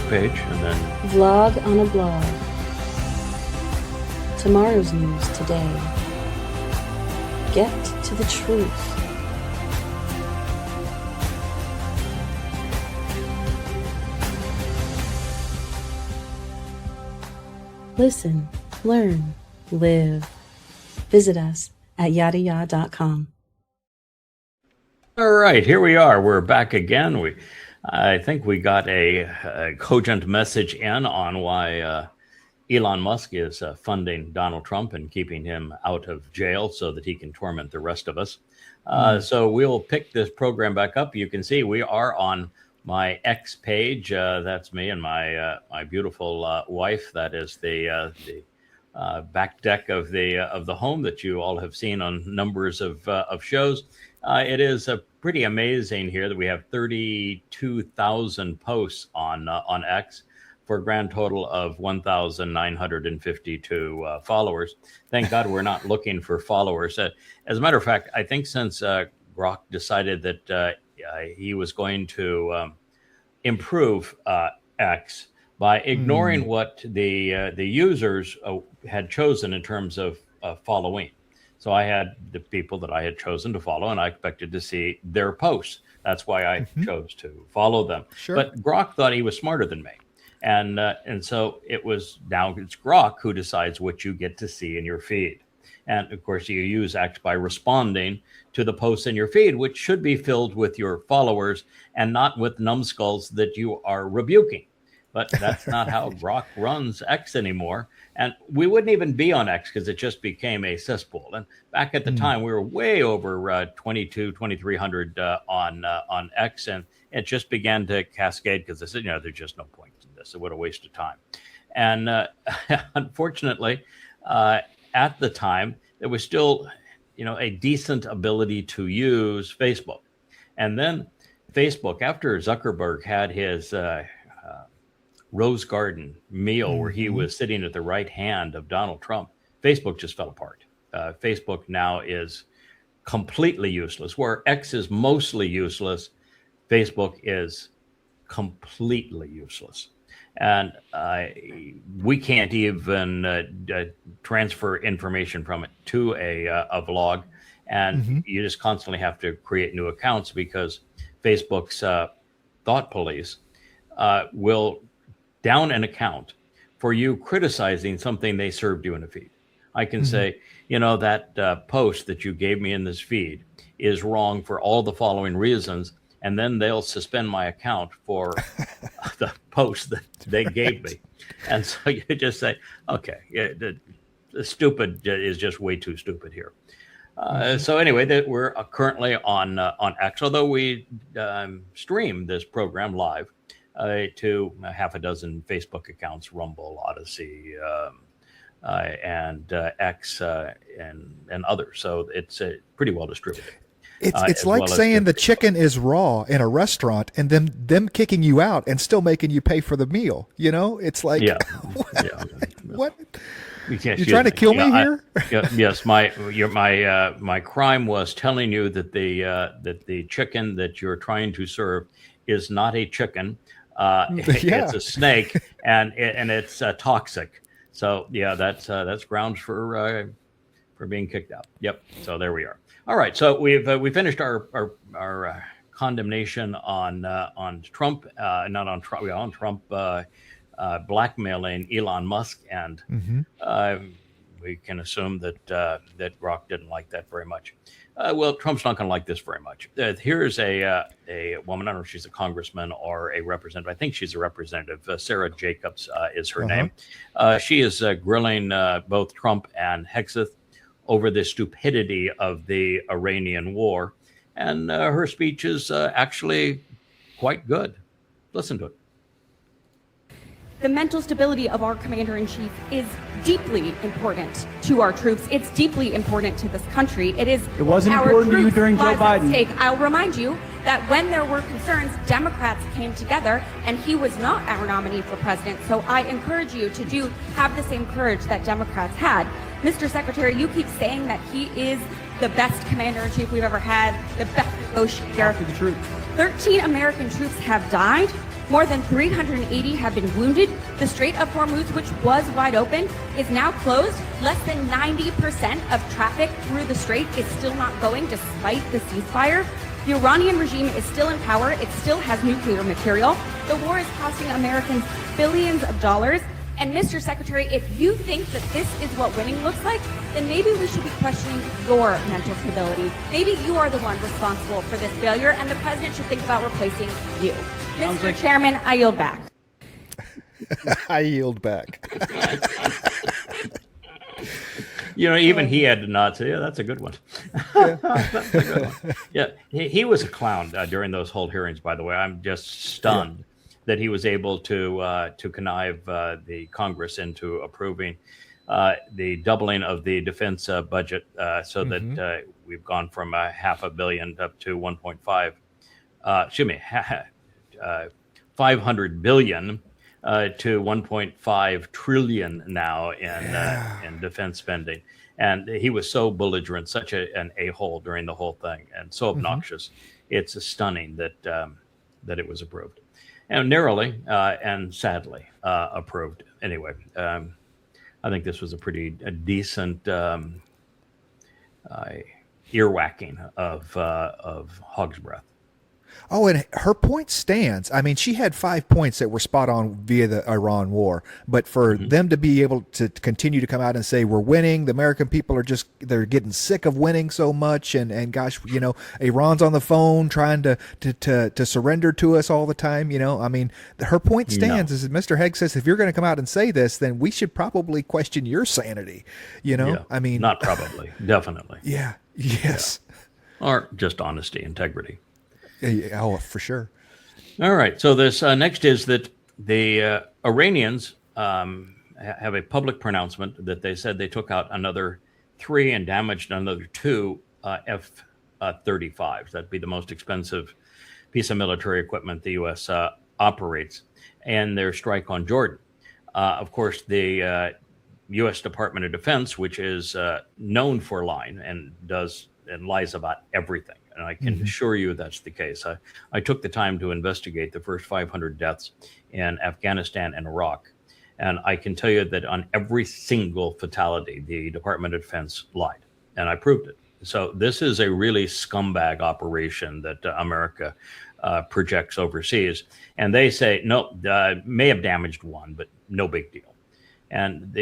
page, and then Vlog on a blog. Tomorrow's news today. Get to the truth. Listen, learn, live. Visit us at YAHOWAH.com. all right, here we are. We're back again. I think we got a cogent message in on why Elon Musk is funding Donald Trump and keeping him out of jail so that he can torment the rest of us. So we'll pick this program back up. You can see we are on my X page. That's me and my beautiful wife. That is the back deck of the home that you all have seen on numbers of shows. It is pretty amazing here that we have 32,000 posts on X for a grand total of 1,952 followers. Thank God we're not looking for followers. As a matter of fact, I think since Grok decided that he was going to improve X by ignoring what the users had chosen in terms of following. So I had the people that I had chosen to follow, and I expected to see their posts. That's why I chose to follow them. Sure. But Grok thought he was smarter than me. And so it's Grok who decides what you get to see in your feed. And of course, you use X by responding to the posts in your feed, which should be filled with your followers and not with numbskulls that you are rebuking. But that's not how Grok runs X anymore. And we wouldn't even be on X because it just became a cesspool. And back at the time, we were way over 2,300 on X. And it just began to cascade because they said, there's just no point in this. What a waste of time. And unfortunately, at the time, there was still, a decent ability to use Facebook. And then Facebook, after Zuckerberg had his Rose Garden meal where he was sitting at the right hand of Donald Trump, Facebook just fell apart. Facebook now is completely useless. Where X is mostly useless, Facebook is completely useless. And we can't even transfer information from it to a blog. And you just constantly have to create new accounts because Facebook's thought police will down an account for you criticizing something they served you in a feed. I can say, that post that you gave me in this feed is wrong for all the following reasons. And then they'll suspend my account for the post that they gave me. And so you just say, okay, the stupid is just way too stupid here. So anyway, we're currently on X, although we stream this program live to half a dozen Facebook accounts, Rumble, Odyssey, and X, and others. So it's pretty well distributed. It's like saying the chicken is raw in a restaurant and then them kicking you out and still making you pay for the meal. It's like, what? You're trying to kill me here? Yes, my crime was telling you that the chicken that you're trying to serve is not a chicken. It's a snake, and it's toxic. So that's grounds for being kicked out. Yep. So there we are. All right. So we finished our condemnation on Trump, not on Trump, on Trump blackmailing Elon Musk, and we can assume that Grok didn't like that very much. Well, Trump's not going to like this very much. Here's a woman. I don't know if she's a congressman or a representative. I think she's a representative. Sarah Jacobs is her name. She is grilling both Trump and Hegseth over the stupidity of the Iranian war. And her speech is actually quite good. Listen to it. The mental stability of our commander-in-chief is deeply important to our troops. It's deeply important to this country. It wasn't important to you during Joe Biden. I'll remind you that when there were concerns, Democrats came together, and he was not our nominee for president. So I encourage you to have the same courage that Democrats had. Mr. Secretary, you keep saying that he is the best commander-in-chief we've ever had, the best negotiator. 13 American troops have died More than 380 have been wounded. The Strait of Hormuz, which was wide open, is now closed. Less than 90% of traffic through the strait is still not going despite the ceasefire. The Iranian regime is still in power. It still has nuclear material. The war is costing Americans billions of dollars. And Mr. Secretary, if you think that this is what winning looks like, then maybe we should be questioning your mental stability. Maybe you are the one responsible for this failure, and the president should think about replacing you. Mr. Chairman, I yield back. I yield back. Even he had to nod. Say, yeah, that's a good one. That's a good one. Yeah, he was a clown during those whole hearings, by the way. I'm just stunned that he was able to connive the Congress into approving the doubling of the defense budget so that we've gone from $500 million up to 500 billion to 1.5 trillion now in defense spending. And he was so belligerent, such an a-hole during the whole thing, and so obnoxious. It's stunning that it was approved. And narrowly and sadly approved. Anyway, I think this was a pretty decent earwhacking of hog's breath. Oh, and her point stands. I mean, she had 5 points that were spot on via the Iran war. But for them to be able to continue to come out and say we're winning, the American people they're getting sick of winning so much, and gosh, Iran's on the phone trying to surrender to us all the time. I mean, her point stands. Is Mr. Hegseth says, if you're going to come out and say this, then we should probably question your sanity. I mean, not probably, definitely. Yeah. Yes. Yeah. Or just honesty, integrity. Oh, for sure. All right. So this next is that the Iranians have a public pronouncement that they said they took out another 3 and damaged another 2 F-35s. That'd be the most expensive piece of military equipment the U.S. Operates, and their strike on Jordan. Of course, the U.S. Department of Defense, which is known for lying and lies about everything. And I can assure you that's the case. I took the time to investigate the first 500 deaths in Afghanistan and Iraq. And I can tell you that on every single fatality, the Department of Defense lied. And I proved it. So this is a really scumbag operation that America projects overseas. And they say, no, may have damaged 1, but no big deal. And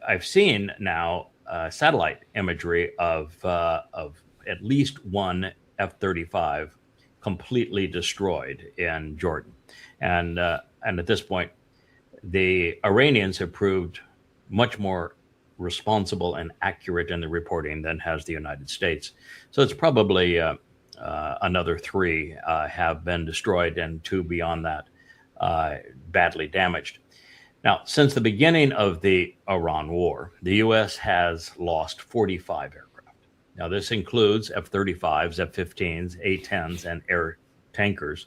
I've seen now satellite imagery of at least 1 F-35 completely destroyed in Jordan. And at this point, the Iranians have proved much more responsible and accurate in the reporting than has the United States. So it's probably another 3 have been destroyed and 2 beyond that badly damaged. Now, since the beginning of the Iran war, the U.S. has lost 45 aircraft. Now, this includes F-35s, F-15s, A-10s, and air tankers,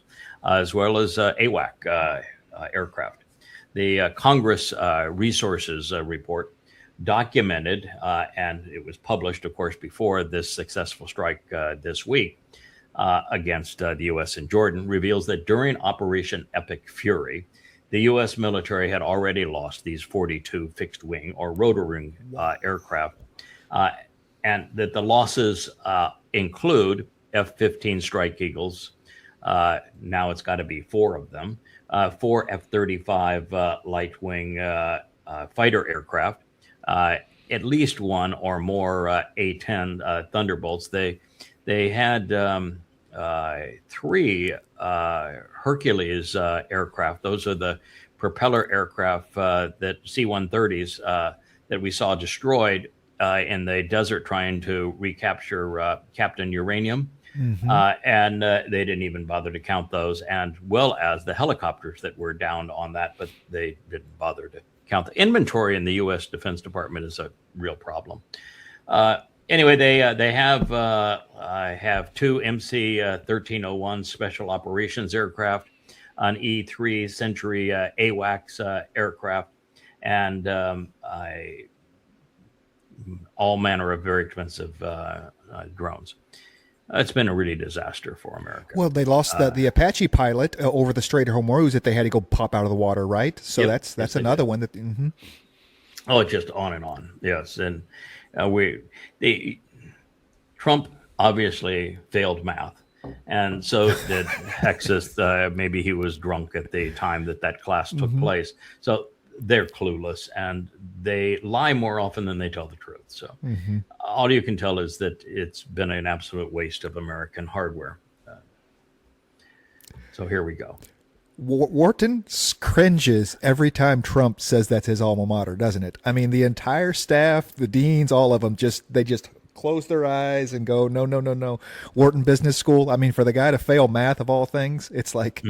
as well as AWAC aircraft. The Congress Resources Report documented, and it was published, of course, before this successful strike this week against the U.S. in Jordan, reveals that during Operation Epic Fury, the U.S. military had already lost these 42 fixed-wing or rotor-wing aircraft, and that the losses include F-15 Strike Eagles. Now it's got to be 4 of them, 4 F-35 light-wing fighter aircraft, at least 1 or more A-10 Thunderbolts. They had 3 Hercules aircraft. Those are the propeller aircraft that C-130s that we saw destroyed in the desert trying to recapture Captain Uranium. And they didn't even bother to count those, and well as the helicopters that were downed on that, but they didn't bother to count. The inventory in the U.S. Defense Department is a real problem. Anyway, they have 2 MC-1301 Special Operations aircraft, an E-3 Century AWACS aircraft, and all manner of very expensive drones. It's been a really disaster for America. Well, they lost the Apache pilot over the Strait of Hormuz that they had to go pop out of the water, right? So yep, that's another one that. Mm-hmm. Oh, it's just on and on. Yes, and Trump obviously failed math, and so did Hegseth. Maybe he was drunk at the time that class took place. So they're clueless, and they lie more often than they tell the truth. So all you can tell is that it's been an absolute waste of American hardware. So here we go. Wharton cringes every time Trump says that's his alma mater, doesn't it? I mean, the entire staff, the deans, all of them, they just close their eyes and go, no, no, no, no. Wharton Business School. I mean, for the guy to fail math of all things, it's like...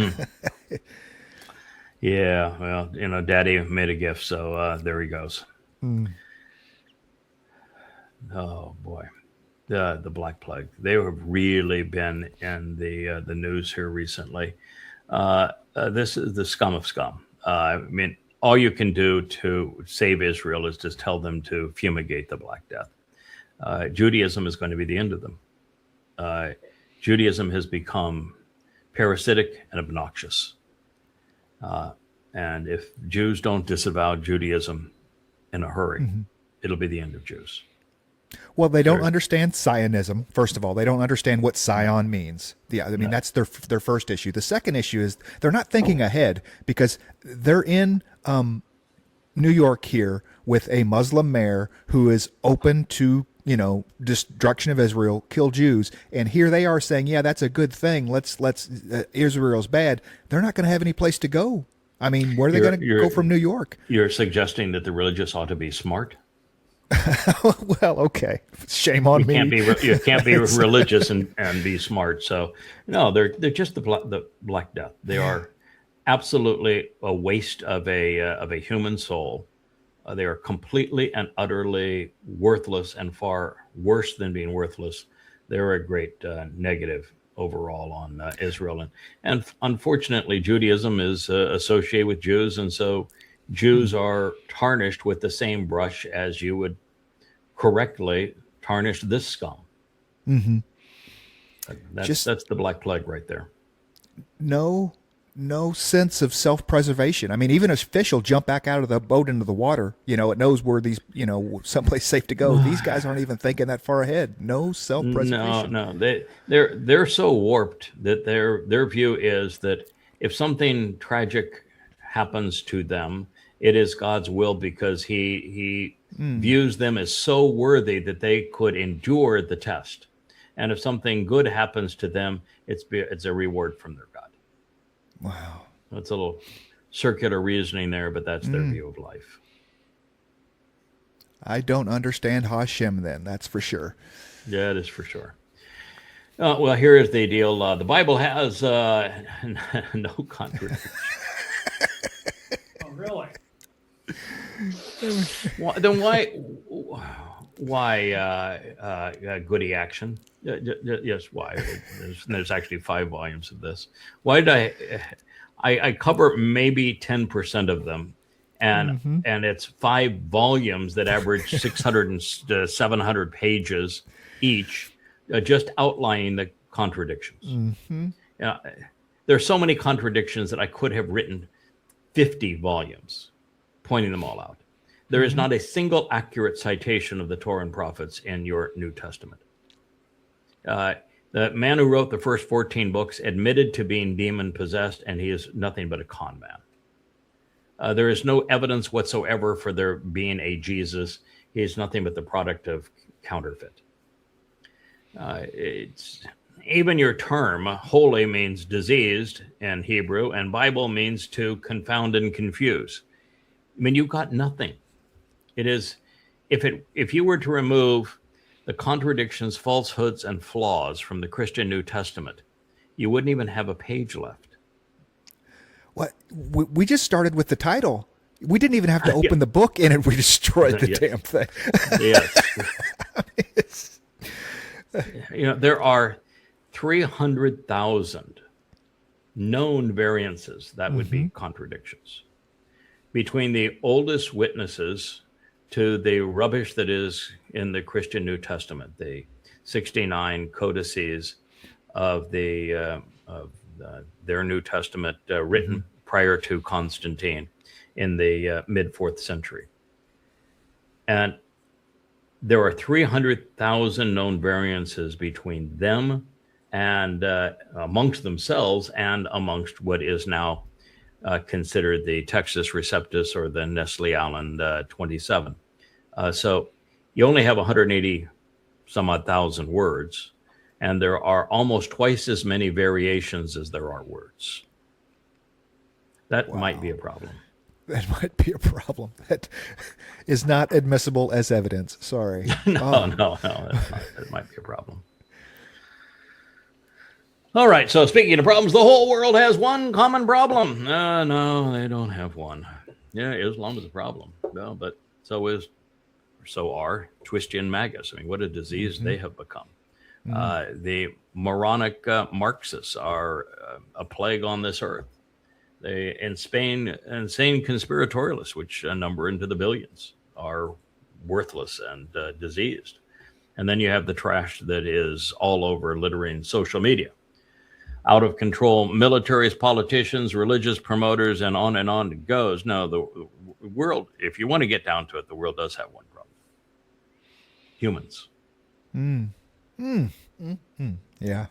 Yeah, well, Daddy made a gift, so there he goes. Oh boy, the Black Plague. They have really been in the news here recently. This is the scum of scum. I mean, all you can do to save Israel is just tell them to fumigate the Black Death. Judaism is going to be the end of them. Judaism has become parasitic and obnoxious. And if Jews don't disavow Judaism in a hurry, it'll be the end of Jews. Well, they don't understand Zionism. First of all, they don't understand what Zion means. Yeah, I mean, that's their first issue. The second issue is they're not thinking ahead because they're in New York here with a Muslim mayor who is open to, destruction of Israel, kill Jews. And here they are saying, yeah, that's a good thing. Let's Israel's bad. They're not going to have any place to go. I mean, where are they going to go from New York? You're suggesting that the religious ought to be smart? Well, okay. Shame on me. You can't be religious and be smart. So, no, they're just the Black Death. They are absolutely a waste of a human soul. They are completely and utterly worthless, and far worse than being worthless. They're a great negative overall on Israel. And unfortunately, Judaism is associated with Jews, and so Jews are tarnished with the same brush as you would correctly tarnish this scum. That's the Black Plague right there. No sense of self-preservation. I mean, even a fish will jump back out of the boat into the water. It knows where these, someplace safe to go. These guys aren't even thinking that far ahead. No self-preservation. No. They're so warped that their view is that if something tragic happens to them, it is God's will because he views them as so worthy that they could endure the test. And if something good happens to them, it's a reward from their God. Wow. That's a little circular reasoning there, but that's their view of life. I don't understand Hashem then, that's for sure. Yeah, it is for sure. Well, here is the deal. The Bible has no contradiction. Oh, really? Then why goody action? Yes, why? There's actually 5 volumes of this. Why did I cover maybe 10% of them, and it's 5 volumes that average 600 and 700 pages each, just outlining the contradictions. There are so many contradictions that I could have written 50 volumes pointing them all out. There is not a single accurate citation of the Torah and prophets in your New Testament. The man who wrote the first 14 books admitted to being demon-possessed, and he is nothing but a con man. There is no evidence whatsoever for there being a Jesus. He is nothing but the product of counterfeit. Even your term, holy, means diseased in Hebrew, and Bible means to confound and confuse. I mean, you've got nothing. It is, if you were to remove the contradictions, falsehoods, and flaws from the Christian New Testament, you wouldn't even have a page left. What? We just started with the title. We didn't even have to open the book in it. We destroyed the damn thing. Yes. There are 300,000 known variances that would be contradictions between the oldest witnesses to the rubbish that is in the Christian New Testament, the 69 codices of their New Testament written prior to Constantine in the mid 4th century. And there are 300,000 known variances between them and amongst themselves and amongst what is now considered the Textus Receptus or the Nestle-Aland 27. So you only have 180 some odd thousand words, and there are almost twice as many variations as there are words. That might be a problem. That might be a problem. That is not admissible as evidence. Sorry. No. That might be a problem. All right. So speaking of problems, the whole world has one common problem. No, they don't have one. Yeah, Islam is a problem. Well, but so are Twistian MAGAs. I mean, what a disease they have become. The moronic Marxists are a plague on this earth. In Spain, insane conspiratorialists, which number into the billions, are worthless and diseased. And then you have the trash that is all over, littering social media. Out of control militaries, politicians, religious promoters, and on it goes. No, the world, if you want to get down to it, the world does have one problem. Humans. Yeah.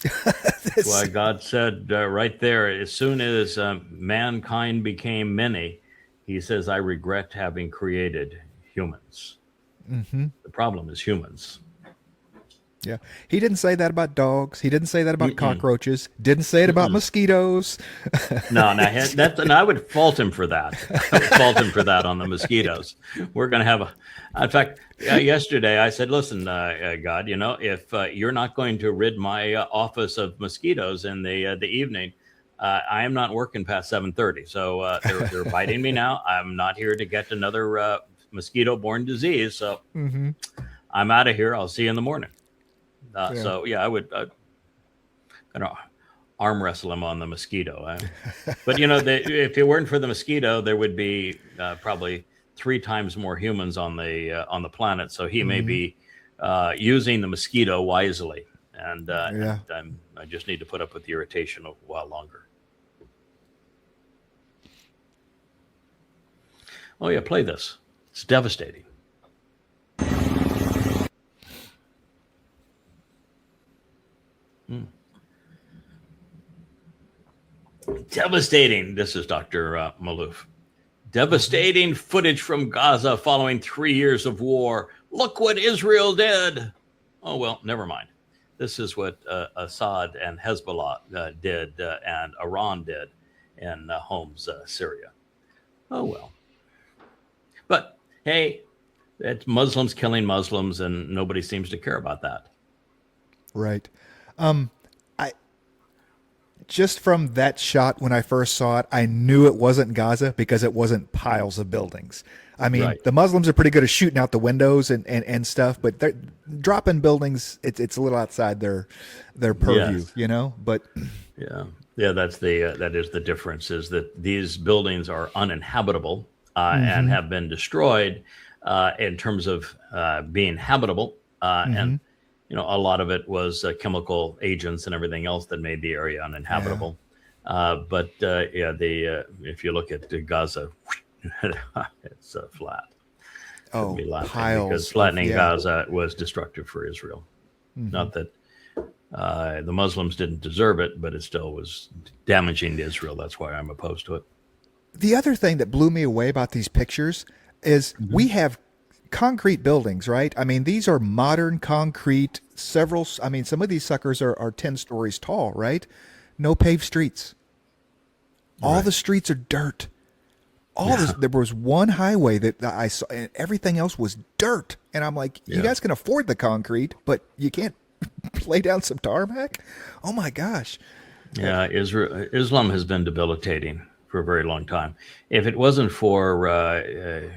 That's why God said right there, as soon as mankind became many, he says, I regret having created humans. The problem is humans. Yeah. He didn't say that about dogs. He didn't say that about cockroaches. Didn't say it about mosquitoes. No, I would fault him for that. I would fault him for that on the mosquitoes. We're going to have in fact, yesterday I said, listen, God, if you're not going to rid my office of mosquitoes in the evening, I am not working past 7:30. So they're biting me now. I'm not here to get another mosquito-borne disease. So I'm out of here. I'll see you in the morning. So I would kind of arm wrestle him on the mosquito. But if it weren't for the mosquito, there would be probably 3 times more humans on the planet. So he may be using the mosquito wisely, and I just need to put up with the irritation a while longer. Oh yeah, play this. It's devastating. Devastating. This is Dr. Malouf. Devastating footage from Gaza following 3 years of war. Look what Israel did. Oh, well, never mind. This is what Assad and Hezbollah did and Iran did in Homs, Syria. Oh, well. But, hey, it's Muslims killing Muslims, and nobody seems to care about that. Right. Just from that shot, when I first saw it, I knew it wasn't Gaza because it wasn't piles of buildings. I mean, the Muslims are pretty good at shooting out the windows and stuff, but they're dropping buildings. It's a little outside their purview, But that is the difference. Is that these buildings are uninhabitable and have been destroyed in terms of being habitable and. A lot of it was chemical agents and everything else that made the area uninhabitable. But if you look at Gaza, it's flat. Oh, piles. Because flattening Gaza was destructive for Israel. Not that the Muslims didn't deserve it, but it still was damaging to Israel. That's why I'm opposed to it. The other thing that blew me away about these pictures is we have concrete buildings, right? I mean, these are modern concrete, some of these suckers are 10 stories tall, right? No paved streets. All the streets are dirt. There was one highway that I saw, and everything else was dirt. And I'm like, you guys can afford the concrete, but you can't lay down some tarmac? Oh my gosh. Yeah, Islam has been debilitating for a very long time. If it wasn't for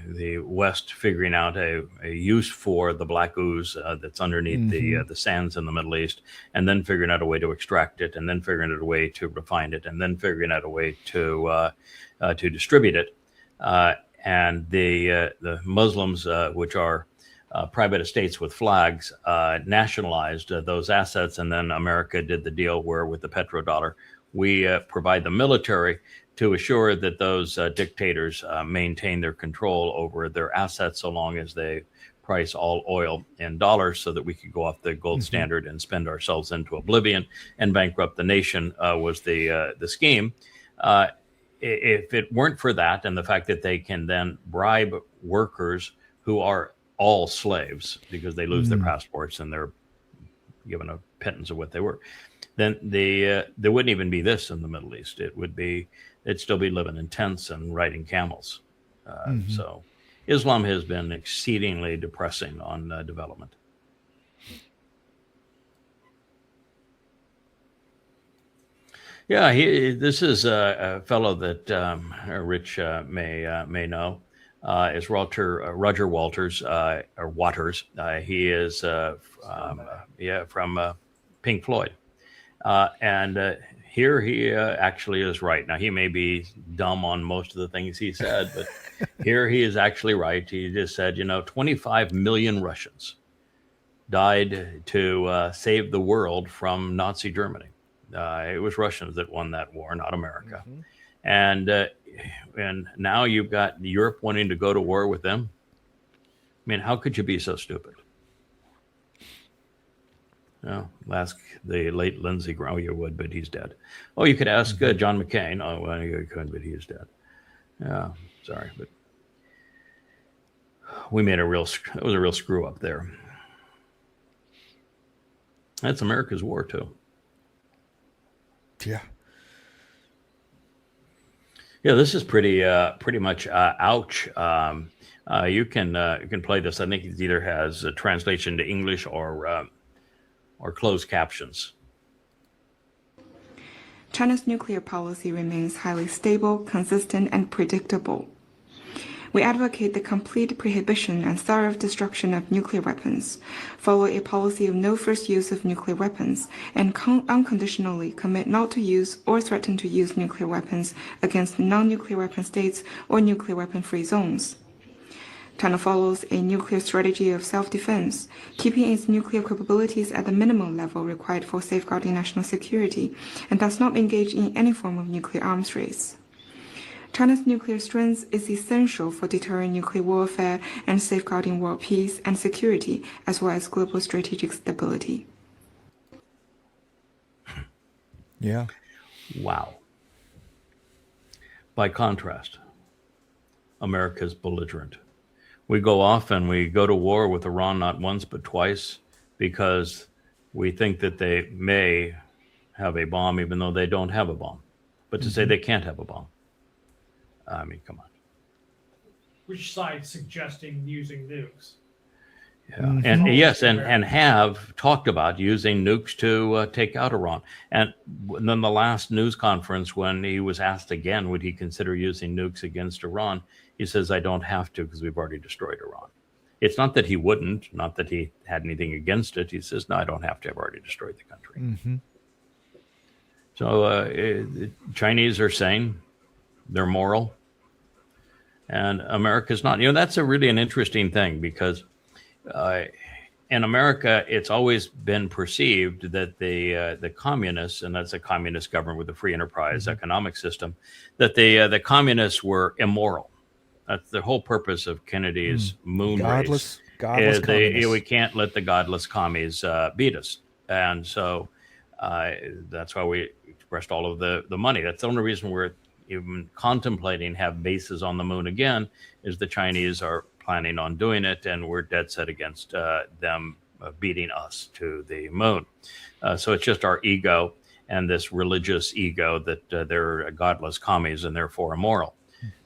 the West figuring out a use for the black ooze that's underneath the sands in the Middle East, and then figuring out a way to extract it, and then figuring out a way to refine it, and then figuring out a way to distribute it, and the Muslims, which are private estates with flags, nationalized those assets, and then America did the deal where with the petrodollar, we provide the military to assure that those dictators maintain their control over their assets so long as they price all oil in dollars so that we could go off the gold standard and spend ourselves into oblivion and bankrupt the nation was the scheme. If it weren't for that and the fact that they can then bribe workers who are all slaves because they lose their passports and they're given a pittance of what they were, then there wouldn't even be this in the Middle East. They'd still be living in tents and riding camels. So Islam has been exceedingly depressing on development. Yeah, this is a fellow that Rich may know. Is Roger Walters or Waters. He is from Pink Floyd, and here he actually is right. Now he may be dumb on most of the things he said, but here he is actually right. He just said, 25 million Russians died to save the world from Nazi Germany. It was Russians that won that war, not America. And now you've got Europe wanting to go to war with them. I mean, how could you be so stupid? Well, ask the late Lindsey Graham. Oh, you would, but he's dead. Oh, you could ask John McCain. Oh, well, you could, but he is dead. Yeah, sorry, but we made it was a real screw up there. That's America's war too. Yeah. Yeah, this is pretty much ouch. You can play this. I think it either has a translation to English or closed captions. China's nuclear policy remains highly stable, consistent, and predictable. We advocate the complete prohibition and thorough destruction of nuclear weapons, follow a policy of no first use of nuclear weapons, and unconditionally commit not to use or threaten to use nuclear weapons against non-nuclear weapon states or nuclear weapon-free zones. China follows a nuclear strategy of self-defense, keeping its nuclear capabilities at the minimum level required for safeguarding national security, and does not engage in any form of nuclear arms race. China's nuclear strength is essential for deterring nuclear warfare and safeguarding world peace and security, as well as global strategic stability. Yeah. Wow. By contrast, America's belligerent. We go off and we go to war with Iran not once but twice because we think that they may have a bomb even though they don't have a bomb. But to say they can't have a bomb, I mean, come on. Which side suggesting using nukes? Yeah, and yes, and have talked about using nukes to take out Iran. And then the last news conference, when he was asked again, would he consider using nukes against Iran? He says, I don't have to because we've already destroyed Iran. It's not that he wouldn't, not that he had anything against it. He says, no, I don't have to. I've already destroyed the country. So Chinese are saying they're moral, and America's not. That's really an interesting thing because in America, it's always been perceived that the communists, and that's a communist government with a free enterprise economic system, that the communists were immoral. That's the whole purpose of Kennedy's moon race. Godless we can't let the godless commies beat us, and so that's why we expressed all of the money. That's the only reason we're even contemplating have bases on the moon again, is the Chinese are planning on doing it, and we're dead set against them beating us to the moon. So it's just our ego and this religious ego that they're godless commies and therefore immoral.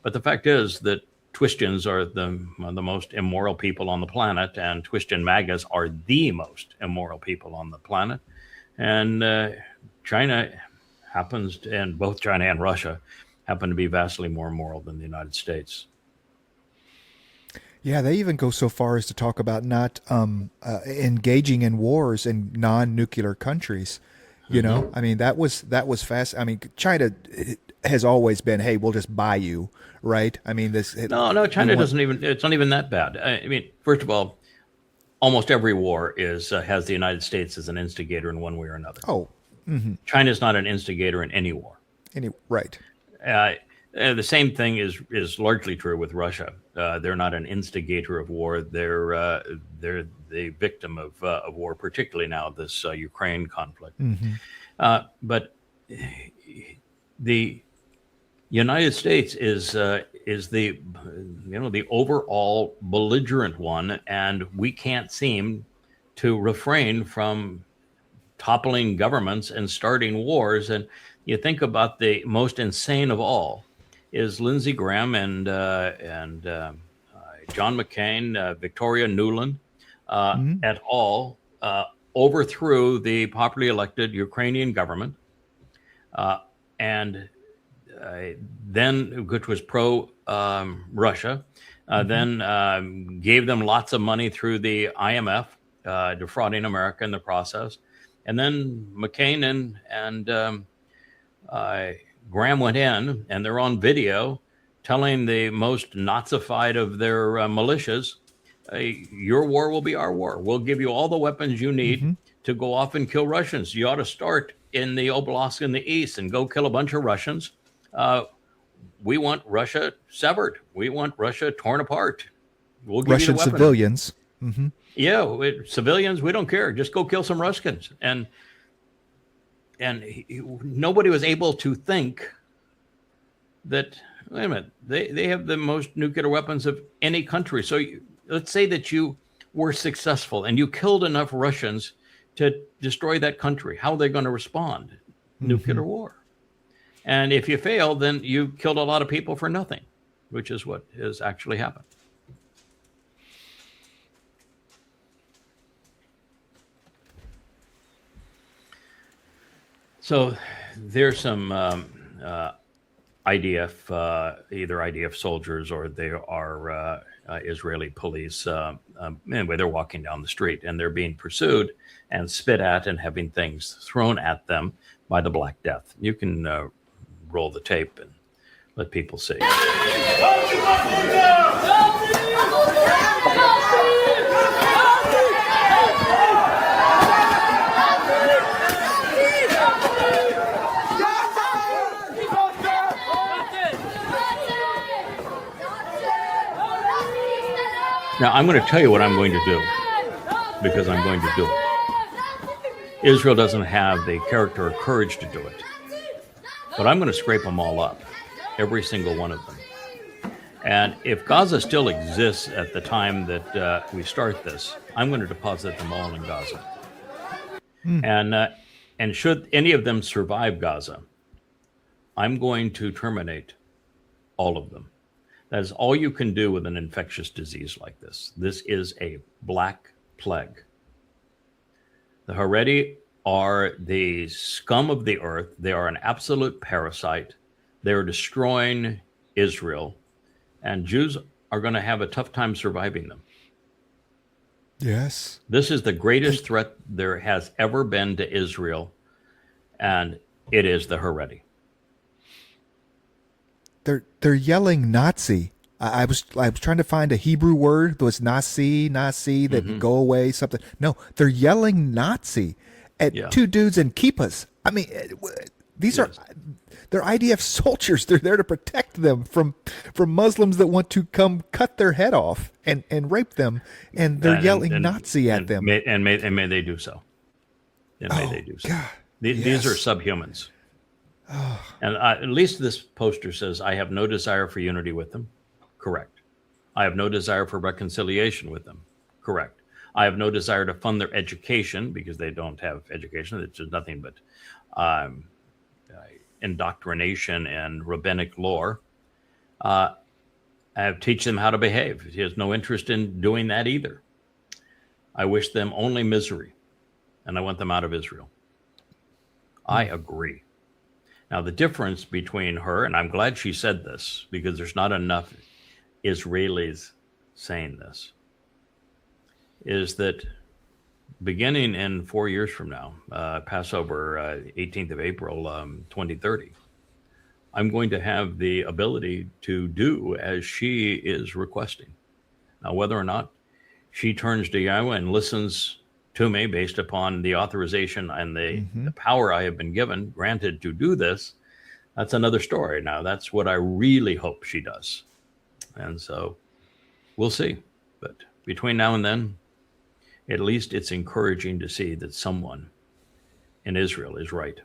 But the fact is that Twistians are the most immoral people on the planet, and Twistian MAGAs are the most immoral people on the planet. And China happens to, and both China and Russia happen to be vastly more moral than the United States. Yeah, they even go so far as to talk about not engaging in wars in non-nuclear countries. You know, I mean, that was fast. I mean, China has always been, hey, we'll just buy you, right? I mean, No, China doesn't even. It's not even that bad. I mean, first of all, almost every war has the United States as an instigator in one way or another. Oh, China's not an instigator in any war. Right. The same thing is largely true with Russia. They're not an instigator of war. They're the victim of war, particularly now this Ukraine conflict. But the United States is the the overall belligerent one, and we can't seem to refrain from toppling governments and starting wars. And you think about the most insane of all is Lindsey Graham and John McCain, Victoria Nuland, et al. Overthrew the popularly elected Ukrainian government, and then, which was pro Russia, then gave them lots of money through the IMF, defrauding America in the process. And then McCain and Graham went in, and they're on video telling the most Nazified of their militias, your war will be our war. We'll give you all the weapons you need to go off and kill Russians. You ought to start in the Oblast in the east and go kill a bunch of Russians. We want Russia severed. We want Russia torn apart. We'll give Russian you the civilians. Yeah, civilians, we don't care. Just go kill some Russians. And nobody was able to think that, wait a minute, they have the most nuclear weapons of any country. So let's say that you were successful and you killed enough Russians to destroy that country. How are they going to respond? Nuclear war. And if you fail, then you killed a lot of people for nothing, which is what has actually happened. So there's some IDF, either IDF soldiers or they are Israeli police. Anyway, they're walking down the street and they're being pursued and spit at and having things thrown at them by the Black Death. You can roll the tape and let people see. Now, I'm going to tell you what I'm going to do, because I'm going to do it. Israel doesn't have the character or courage to do it. But I'm going to scrape them all up, every single one of them. And if Gaza still exists at the time that we start this, I'm going to deposit them all in Gaza. And should any of them survive Gaza, I'm going to terminate all of them. That is all you can do with an infectious disease like this. This is a black plague. The Haredi are the scum of the earth. They are an absolute parasite. They're destroying Israel. And Jews are going to have a tough time surviving them. Yes. This is the greatest threat there has ever been to Israel. And it is the Haredi. They're yelling Nazi. I was trying to find a Hebrew word that was Nazi, that go away, something. No, they're yelling Nazi at two dudes in kippahs. I mean, these are they're IDF soldiers. They're there to protect them from Muslims that want to come cut their head off and rape them, and they're yelling Nazi at them. May they do so. And may they do so. God. These are subhumans. And at least this poster says, I have no desire for unity with them. Correct. I have no desire for reconciliation with them. Correct. I have no desire to fund their education, because they don't have education. It's just nothing but indoctrination and rabbinic lore. I teach them how to behave. He has no interest in doing that either. I wish them only misery, and I want them out of Israel. I agree. Now, the difference between her, and I'm glad she said this, because there's not enough Israelis saying this, is that beginning in 4 years from now, Passover, 18th of April, 2030, I'm going to have the ability to do as she is requesting. Now, whether or not she turns to YAHOWAH and listens to me based upon the authorization and the power I have been granted to do this, that's another story. Now, that's what I really hope she does. And so we'll see. But between now and then, at least it's encouraging to see that someone in Israel is right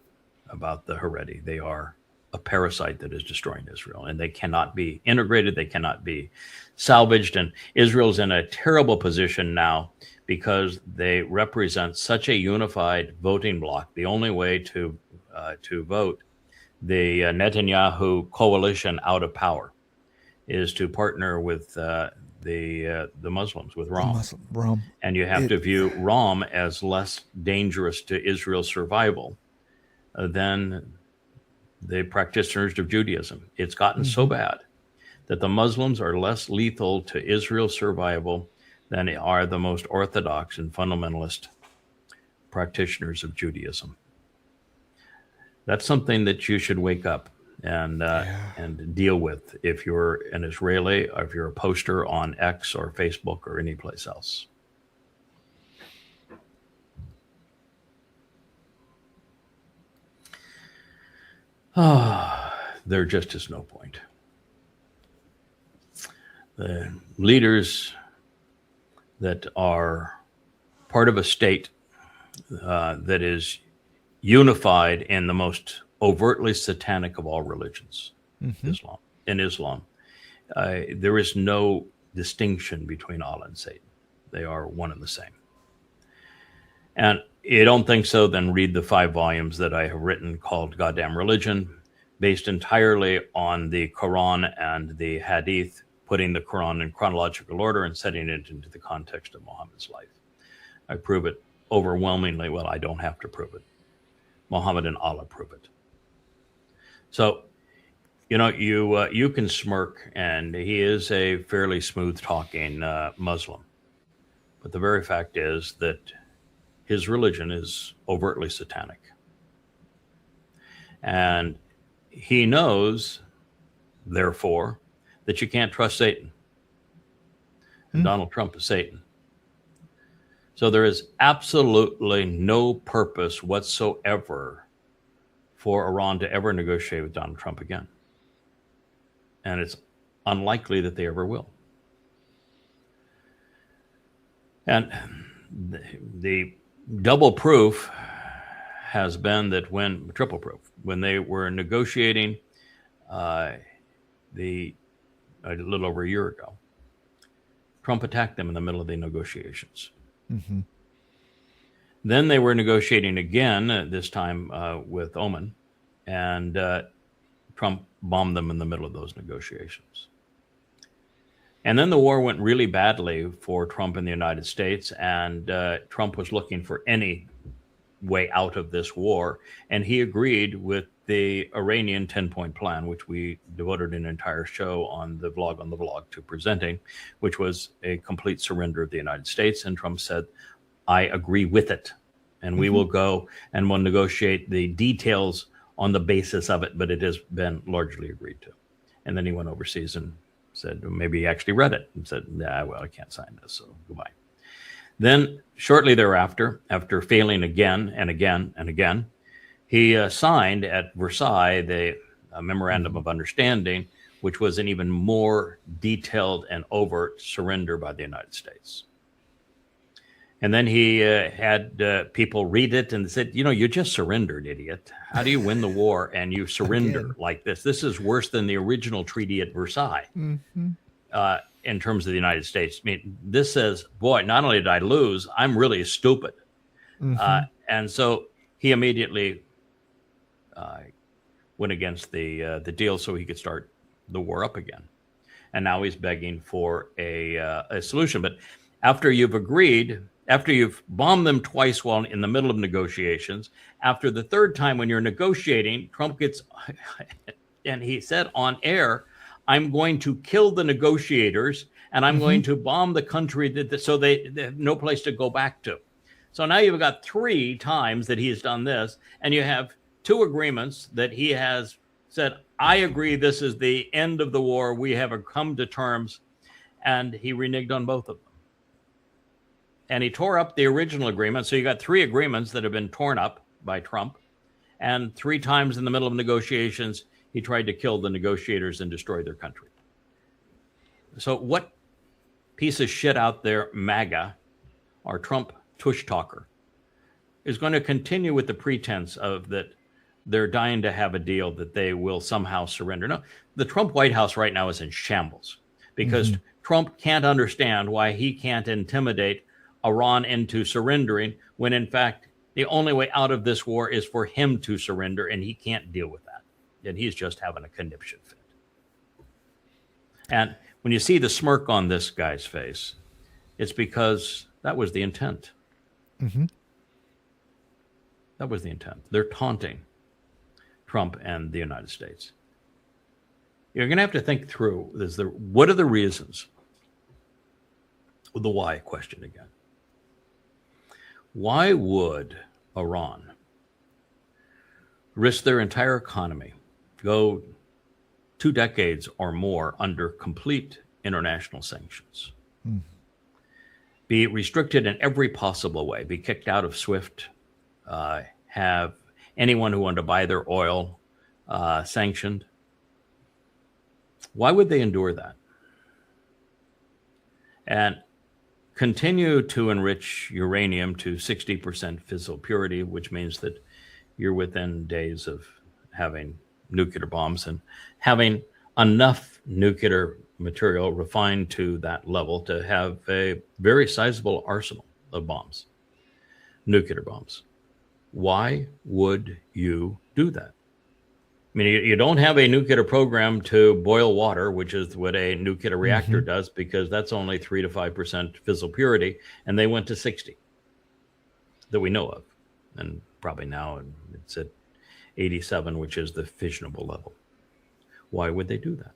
about the Haredi. They are a parasite that is destroying Israel, and they cannot be integrated. They cannot be salvaged. And Israel's in a terrible position now because they represent such a unified voting bloc. The only way to vote the Netanyahu coalition out of power is to partner with the Muslims, with Ram. And you have to view Ram as less dangerous to Israel's survival than the practitioners of Judaism. It's gotten so bad that the Muslims are less lethal to Israel's survival than are the most orthodox and fundamentalist practitioners of Judaism. That's something that you should wake up and deal with if you're an Israeli, or if you're a poster on X or Facebook or any place else. There just is no point. The leaders that are part of a state that is unified in the most overtly satanic of all religions, Islam. In Islam, there is no distinction between Allah and Satan. They are one and the same. And you don't think so, then read the 5 volumes that I have written called Goddamn Religion, based entirely on the Quran and the Hadith, putting the Quran in chronological order and setting it into the context of Muhammad's life. I prove it overwhelmingly. Well, I don't have to prove it. Muhammad and Allah prove it. So, you know, you can smirk, and he is a fairly smooth-talking Muslim. But the very fact is that his religion is overtly satanic. And he knows, therefore, that you can't trust Satan. And Donald Trump is Satan. So there is absolutely no purpose whatsoever for Iran to ever negotiate with Donald Trump again. And it's unlikely that they ever will. And the double proof has been that triple proof, when they were negotiating a little over a year ago, Trump attacked them in the middle of the negotiations. Then they were negotiating again, this time with Oman, and Trump bombed them in the middle of those negotiations. And then the war went really badly for Trump in the United States, and Trump was looking for any way out of this war, and he agreed with the Iranian 10-point plan, which we devoted an entire show on the vlog to presenting, which was a complete surrender of the United States. And Trump said, I agree with it, and we will go and we'll negotiate the details on the basis of it, but it has been largely agreed to. And then he went overseas and said, maybe he actually read it and said, well, I can't sign this, so goodbye. Then shortly thereafter, after failing again and again and again, he signed at Versailles the Memorandum of Understanding, which was an even more detailed and overt surrender by the United States. And then he had people read it and said, you know, you just surrendered, idiot. How do you win the war and you surrender like this? This is worse than the original treaty at Versailles in terms of the United States. I mean, this says, boy, not only did I lose, I'm really stupid. And so he immediately went against the deal so he could start the war up again. And now he's begging for a solution. But after you've agreed, after you've bombed them twice while in the middle of negotiations, after the third time when you're negotiating, Trump gets, and he said on air, I'm going to kill the negotiators and I'm going to bomb the country so they have no place to go back to. So now you've got 3 times that he's done this, and you have 2 agreements that he has said, I agree, this is the end of the war. We have come to terms, and he reneged on both of them. and he tore up the original agreement. So you got 3 agreements that have been torn up by Trump, and 3 times in the middle of negotiations, he tried to kill the negotiators and destroy their country. So what piece of shit out there, MAGA, or Trump tush talker, is going to continue with the pretense of that they're dying to have a deal, that they will somehow surrender? No, the Trump White House right now is in shambles because Trump can't understand why he can't intimidate Iran into surrendering when, in fact, the only way out of this war is for him to surrender, and he can't deal with that. And he's just having a conniption fit. And when you see the smirk on this guy's face, it's because that was the intent. That was the intent. They're taunting Trump and the United States. You're going to have to think through this. What are the reasons? The why question again. Why would Iran risk their entire economy, go 2 decades or more under complete international sanctions, be restricted in every possible way, be kicked out of SWIFT, have anyone who wanted to buy their oil sanctioned? Why would they endure that? And continue to enrich uranium to 60% fissile purity, which means that you're within days of having nuclear bombs and having enough nuclear material refined to that level to have a very sizable arsenal of bombs, nuclear bombs. Why would you do that? I mean, you don't have a nuclear program to boil water, which is what a nuclear reactor does, because that's only 3 to 5% fissile purity, and they went to 60 that we know of. And probably now it's at 87, which is the fissionable level. Why would they do that?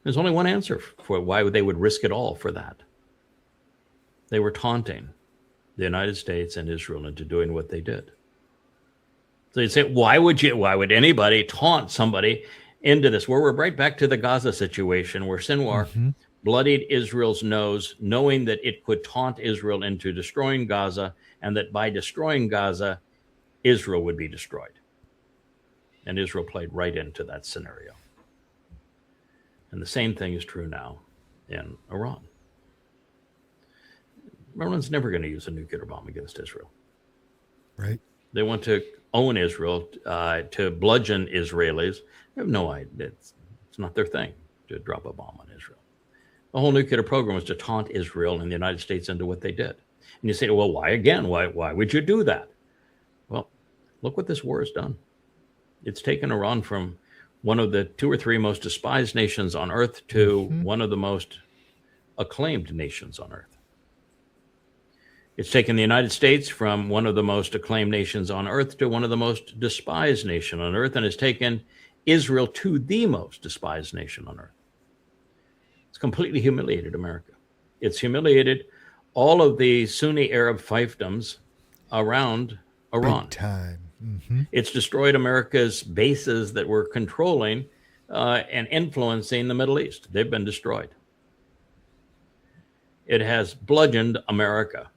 There's only one answer for why they would risk it all for that. They were taunting the United States and Israel into doing what they did. So you'd say, why would anybody taunt somebody into this? Well, we're right back to the Gaza situation where Sinwar bloodied Israel's nose, knowing that it could taunt Israel into destroying Gaza, and that by destroying Gaza, Israel would be destroyed. And Israel played right into that scenario. And the same thing is true now in Iran. Iran's never going to use a nuclear bomb against Israel. Right. They want to own Israel, to bludgeon Israelis. They have no idea. It's not their thing to drop a bomb on Israel. The whole nuclear program was to taunt Israel and the United States into what they did. And you say, well, why again? Why would you do that? Well, look what this war has done. It's taken Iran from one of the 2 or 3 most despised nations on earth to one of the most acclaimed nations on earth. It's taken the United States from one of the most acclaimed nations on earth to one of the most despised nation on earth, and it's taken Israel to the most despised nation on earth. It's completely humiliated America. It's humiliated all of the Sunni Arab fiefdoms around Iran. Big time. It's destroyed America's bases that were controlling and influencing the Middle East. They've been destroyed. It has bludgeoned America,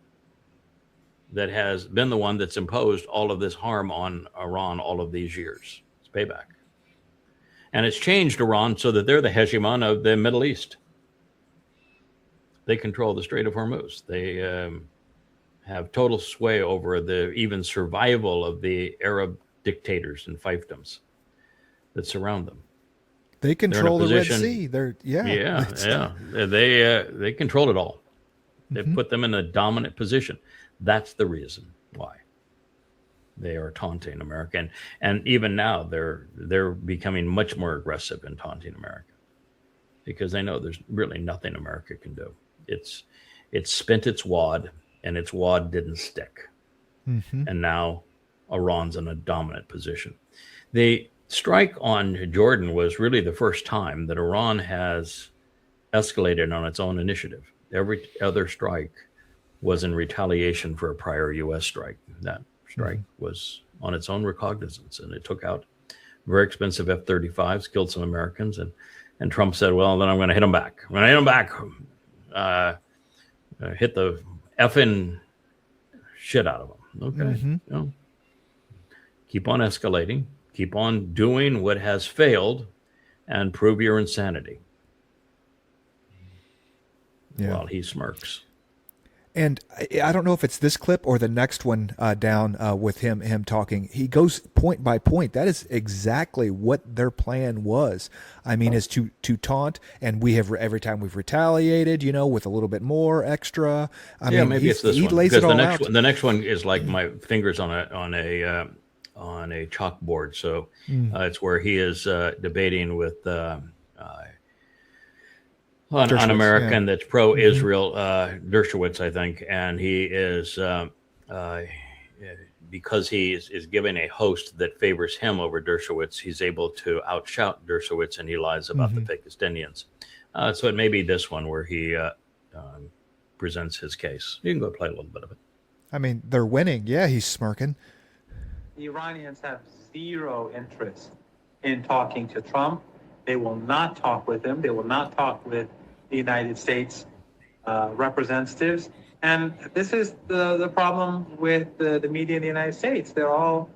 that has been the one that's imposed all of this harm on Iran all of these years. It's payback. And it's changed Iran so that they're the hegemon of the Middle East. They control the Strait of Hormuz. They have total sway over the even survival of the Arab dictators and fiefdoms that surround them. They control the Red Sea. They control it all. They put them in a dominant position. That's the reason why they are taunting America. And even now, they're becoming much more aggressive in taunting America because they know there's really nothing America can do. It's spent its wad, and its wad didn't stick. And now Iran's in a dominant position. The strike on Jordan was really the first time that Iran has escalated on its own initiative. Every other strike was in retaliation for a prior U.S. strike. That strike was on its own recognizance, and it took out very expensive F-35s, killed some Americans, and Trump said, well, then I'm going to hit them back. I'm going to hit them back. hit the effing shit out of them. Okay. You know, keep on escalating, keep on doing what has failed, and prove your insanity. While he smirks. And I don't know if it's this clip or the next one down with him talking. He goes point by point. That is exactly what their plan was. I mean, is to taunt, and we have every time we've retaliated, you know, with a little bit more extra. I mean, maybe it's this he one. lays Because it all out. The next one is like my fingers on a chalkboard. So it's where he is debating with an American that's pro-Israel, Dershowitz, I think, and he is because he is giving a host that favors him over Dershowitz, he's able to outshout Dershowitz, and he lies about the Pakistanians. So it may be this one where he presents his case. You can go play a little bit of it. I mean, they're winning. Yeah, he's smirking. The Iranians have zero interest in talking to Trump. They will not talk with him. They will not talk with the United States representatives. And this is the problem with the media in the United States. They're all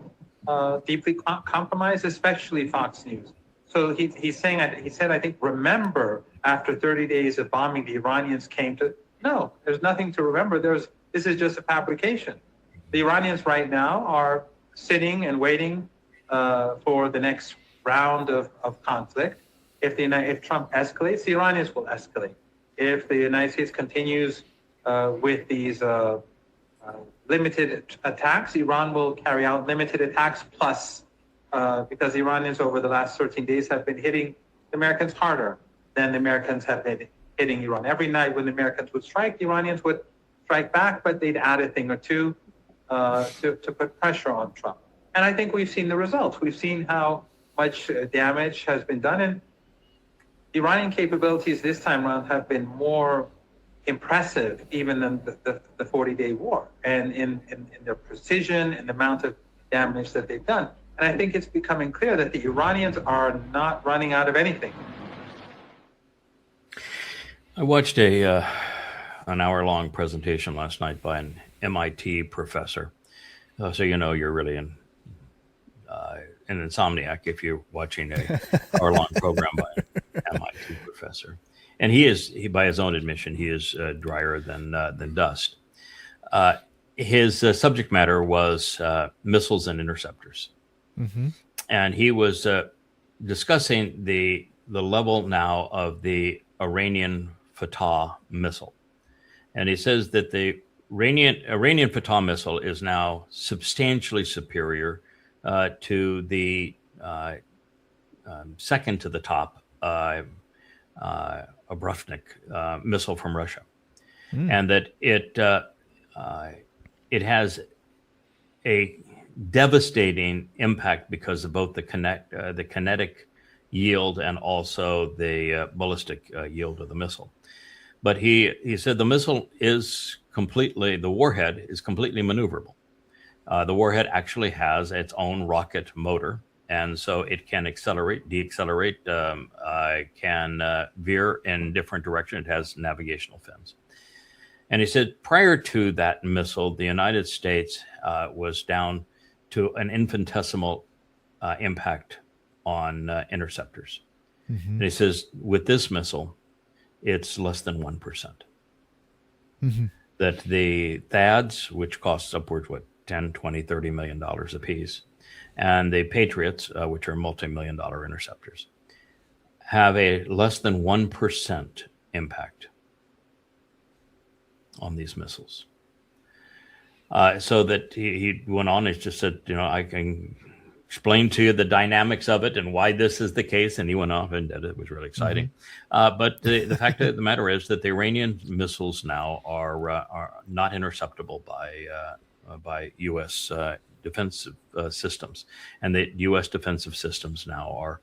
deeply compromised, especially Fox News. So he's saying, he said, I think, remember, after 30 days of bombing, the Iranians came to, no, there's nothing to remember. This is just a fabrication. The Iranians right now are sitting and waiting for the next round of conflict. If Trump escalates, the Iranians will escalate. If the United States continues with these limited attacks, Iran will carry out limited attacks plus, because the Iranians over the last 13 days have been hitting the Americans harder than the Americans have been hitting Iran. Every night when the Americans would strike, the Iranians would strike back, but they'd add a thing or two to put pressure on Trump. And I think we've seen the results. We've seen how much damage has been done. And Iranian capabilities this time around have been more impressive even than the 40-day war, and in their precision and the amount of damage that they've done. And I think it's becoming clear that the Iranians are not running out of anything. I watched an hour-long presentation last night by an MIT professor. So you know you're really an insomniac if you're watching a hour-long program by an MIT professor. And he by his own admission, he is drier than dust. His subject matter was missiles and interceptors. And he was discussing the level now of the Iranian Fatah missile. And he says that the Iranian Fatah missile is now substantially superior to the second to the top Abrufnik missile from Russia, and that it has a devastating impact because of both the kinetic yield and also the ballistic yield of the missile. But he said the missile is the warhead is completely maneuverable. The warhead actually has its own rocket motor, and so it can accelerate, decelerate, can veer in different directions. It has navigational fins. And he said prior to that missile, the United States was down to an infinitesimal impact on interceptors. And he says with this missile, it's less than 1%. That the THAADs, which costs upwards, $10, $20, $30 million a piece, and the Patriots, which are multi-million-dollar interceptors, have a less than 1% impact on these missiles. So that he went on and just said, I can explain to you the dynamics of it and why this is the case. And he went off and did it. It was really exciting. But the fact of the matter is that the Iranian missiles now are not interceptable by U.S. defensive systems. And the U.S. defensive systems now are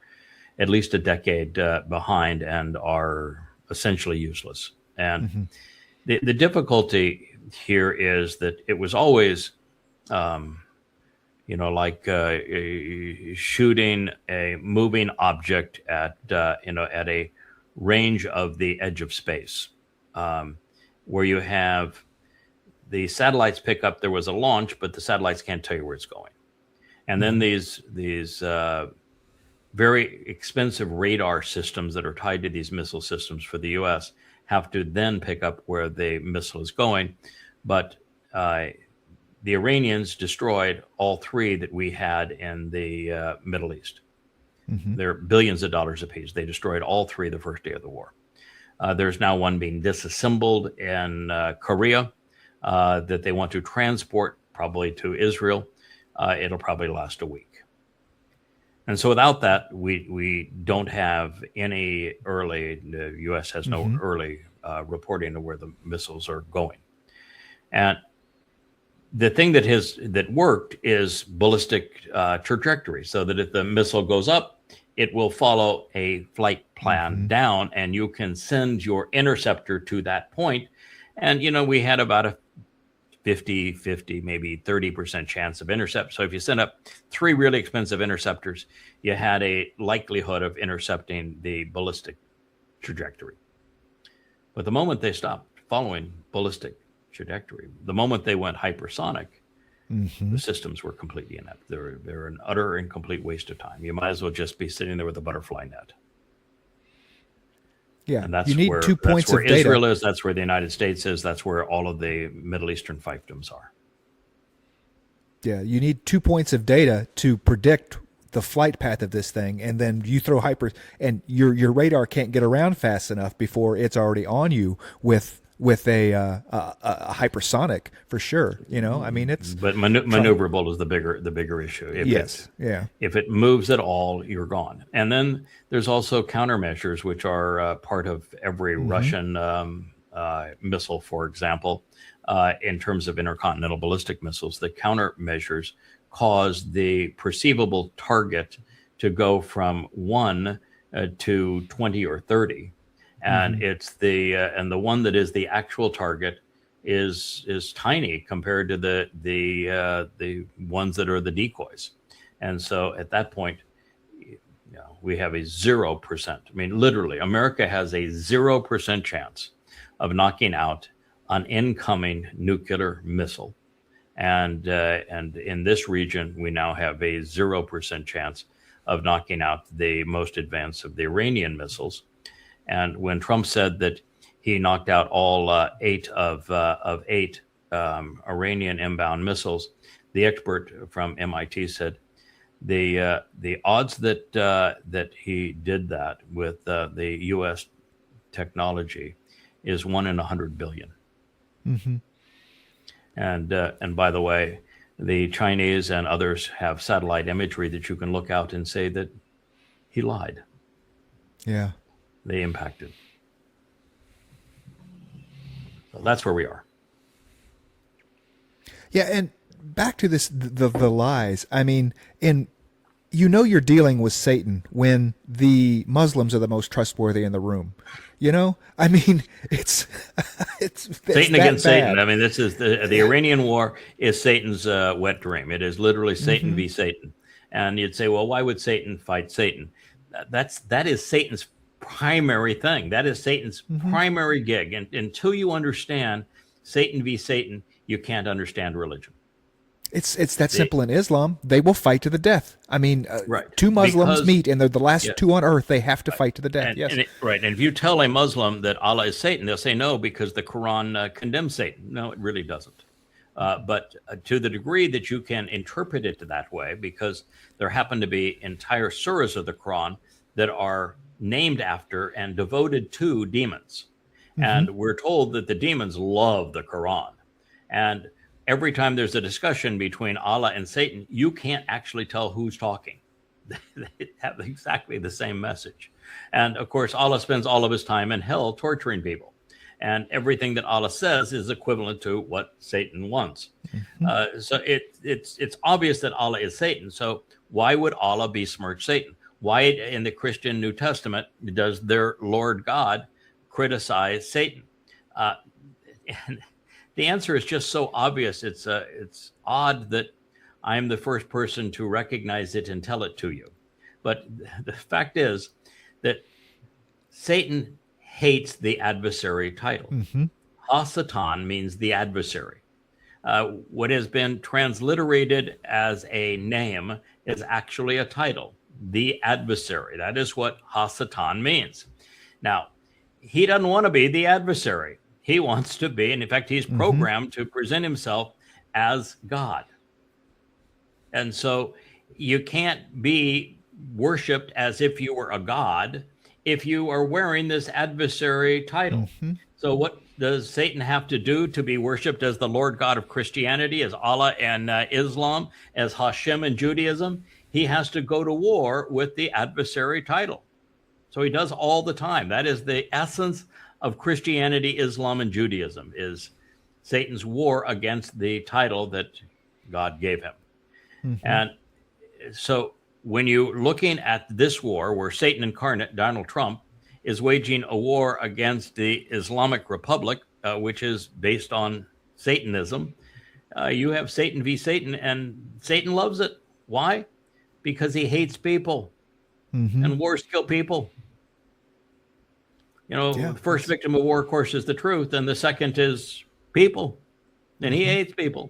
at least a decade behind and are essentially useless. And the difficulty here is that it was always, like shooting a moving object at a range of the edge of space. where you have the satellites pick up, there was a launch, but the satellites can't tell you where it's going. And then these very expensive radar systems that are tied to these missile systems for the U.S. have to then pick up where the missile is going. But the Iranians destroyed all three that we had in the Middle East. They're billions of dollars apiece. They destroyed all three the first day of the war. There's now one being disassembled in Korea that they want to transport probably to Israel. It'll probably last a week. And so without that, we don't have any early, the U.S. has no early reporting of where the missiles are going. And the thing that worked is ballistic trajectory, so that if the missile goes up, it will follow a flight plan down, and you can send your interceptor to that point. And, we had about a 50, maybe 30% chance of intercept. So if you send up 3 really expensive interceptors, you had a likelihood of intercepting the ballistic trajectory. But the moment they stopped following ballistic trajectory, the moment they went hypersonic, the systems were completely inept. They're an utter and complete waste of time. You might as well just be sitting there with a butterfly net. Yeah, and that's you need where, 2 points that's where of data. Israel is. That's where the United States is. That's where all of the Middle Eastern fiefdoms are. Yeah, you need 2 points of data to predict the flight path of this thing, and then you throw and your radar can't get around fast enough before it's already on you with a hypersonic for sure. I mean, it's but maneuverable is the bigger issue. If it moves at all, you're gone. And then there's also countermeasures, which are part of every Russian missile, for example, in terms of intercontinental ballistic missiles. The countermeasures cause the perceivable target to go from 1 to 20 or 30. And it's and the one that is the actual target is tiny compared to the ones that are the decoys. And so at that point, we have a 0%. I mean, literally, America has a 0% chance of knocking out an incoming nuclear missile. And in this region, we now have a 0% chance of knocking out the most advanced of the Iranian missiles. And when Trump said that he knocked out all 8 of 8 Iranian inbound missiles, the expert from MIT said the odds that he did that with the U.S. technology is 1 in 100 billion. And by the way, the Chinese and others have satellite imagery that you can look out and say that he lied. Yeah. They impacted. So that's where we are. Yeah, and back to this, the lies. I mean, you're dealing with Satan when the Muslims are the most trustworthy in the room. I mean, it's Satan against Satan. I mean, this is the Iranian war is Satan's wet dream. It is literally Satan v. Satan. And you'd say, well, why would Satan fight Satan? That is Satan's primary thing. That is Satan's primary gig. And until you understand Satan v. Satan, you can't understand religion. It's that simple in Islam. They will fight to the death. I mean, 2 Muslims meet, and they're the last 2 on earth. They have to fight to the death. And if you tell a Muslim that Allah is Satan, they'll say no, because the Quran condemns Satan. No, it really doesn't. But to the degree that you can interpret it that way, because there happen to be entire surahs of the Quran that are named after and devoted to demons. And we're told that the demons love the Quran. And every time there's a discussion between Allah and Satan, you can't actually tell who's talking. They have exactly the same message. And of course, Allah spends all of his time in hell torturing people. And everything that Allah says is equivalent to what Satan wants. So it's obvious that Allah is Satan. So why would Allah besmirch Satan? Why in the Christian New Testament does their Lord God criticize Satan? And the answer is just so obvious. It's odd that I'm the first person to recognize it and tell it to you. But the fact is that Satan hates the adversary title. Hasatan means the adversary. What has been transliterated as a name is actually a title, the adversary. That is what Hasatan means. Now, he doesn't want to be the adversary. He wants to be, and in fact, he's programmed to present himself as God. And so you can't be worshipped as if you were a god if you are wearing this adversary title. So what does Satan have to do to be worshipped as the Lord God of Christianity, as Allah and Islam, as Hashem and Judaism? He has to go to war with the adversary title. So he does all the time. That is the essence of Christianity, Islam, and Judaism, is Satan's war against the title that God gave him. And so when you're looking at this war where Satan incarnate, Donald Trump, is waging a war against the Islamic Republic, which is based on Satanism, you have Satan v. Satan, and Satan loves it. Why? Because he hates people, and wars kill people. You know, the first victim of war, of course, is the truth, and the second is people, and he hates people.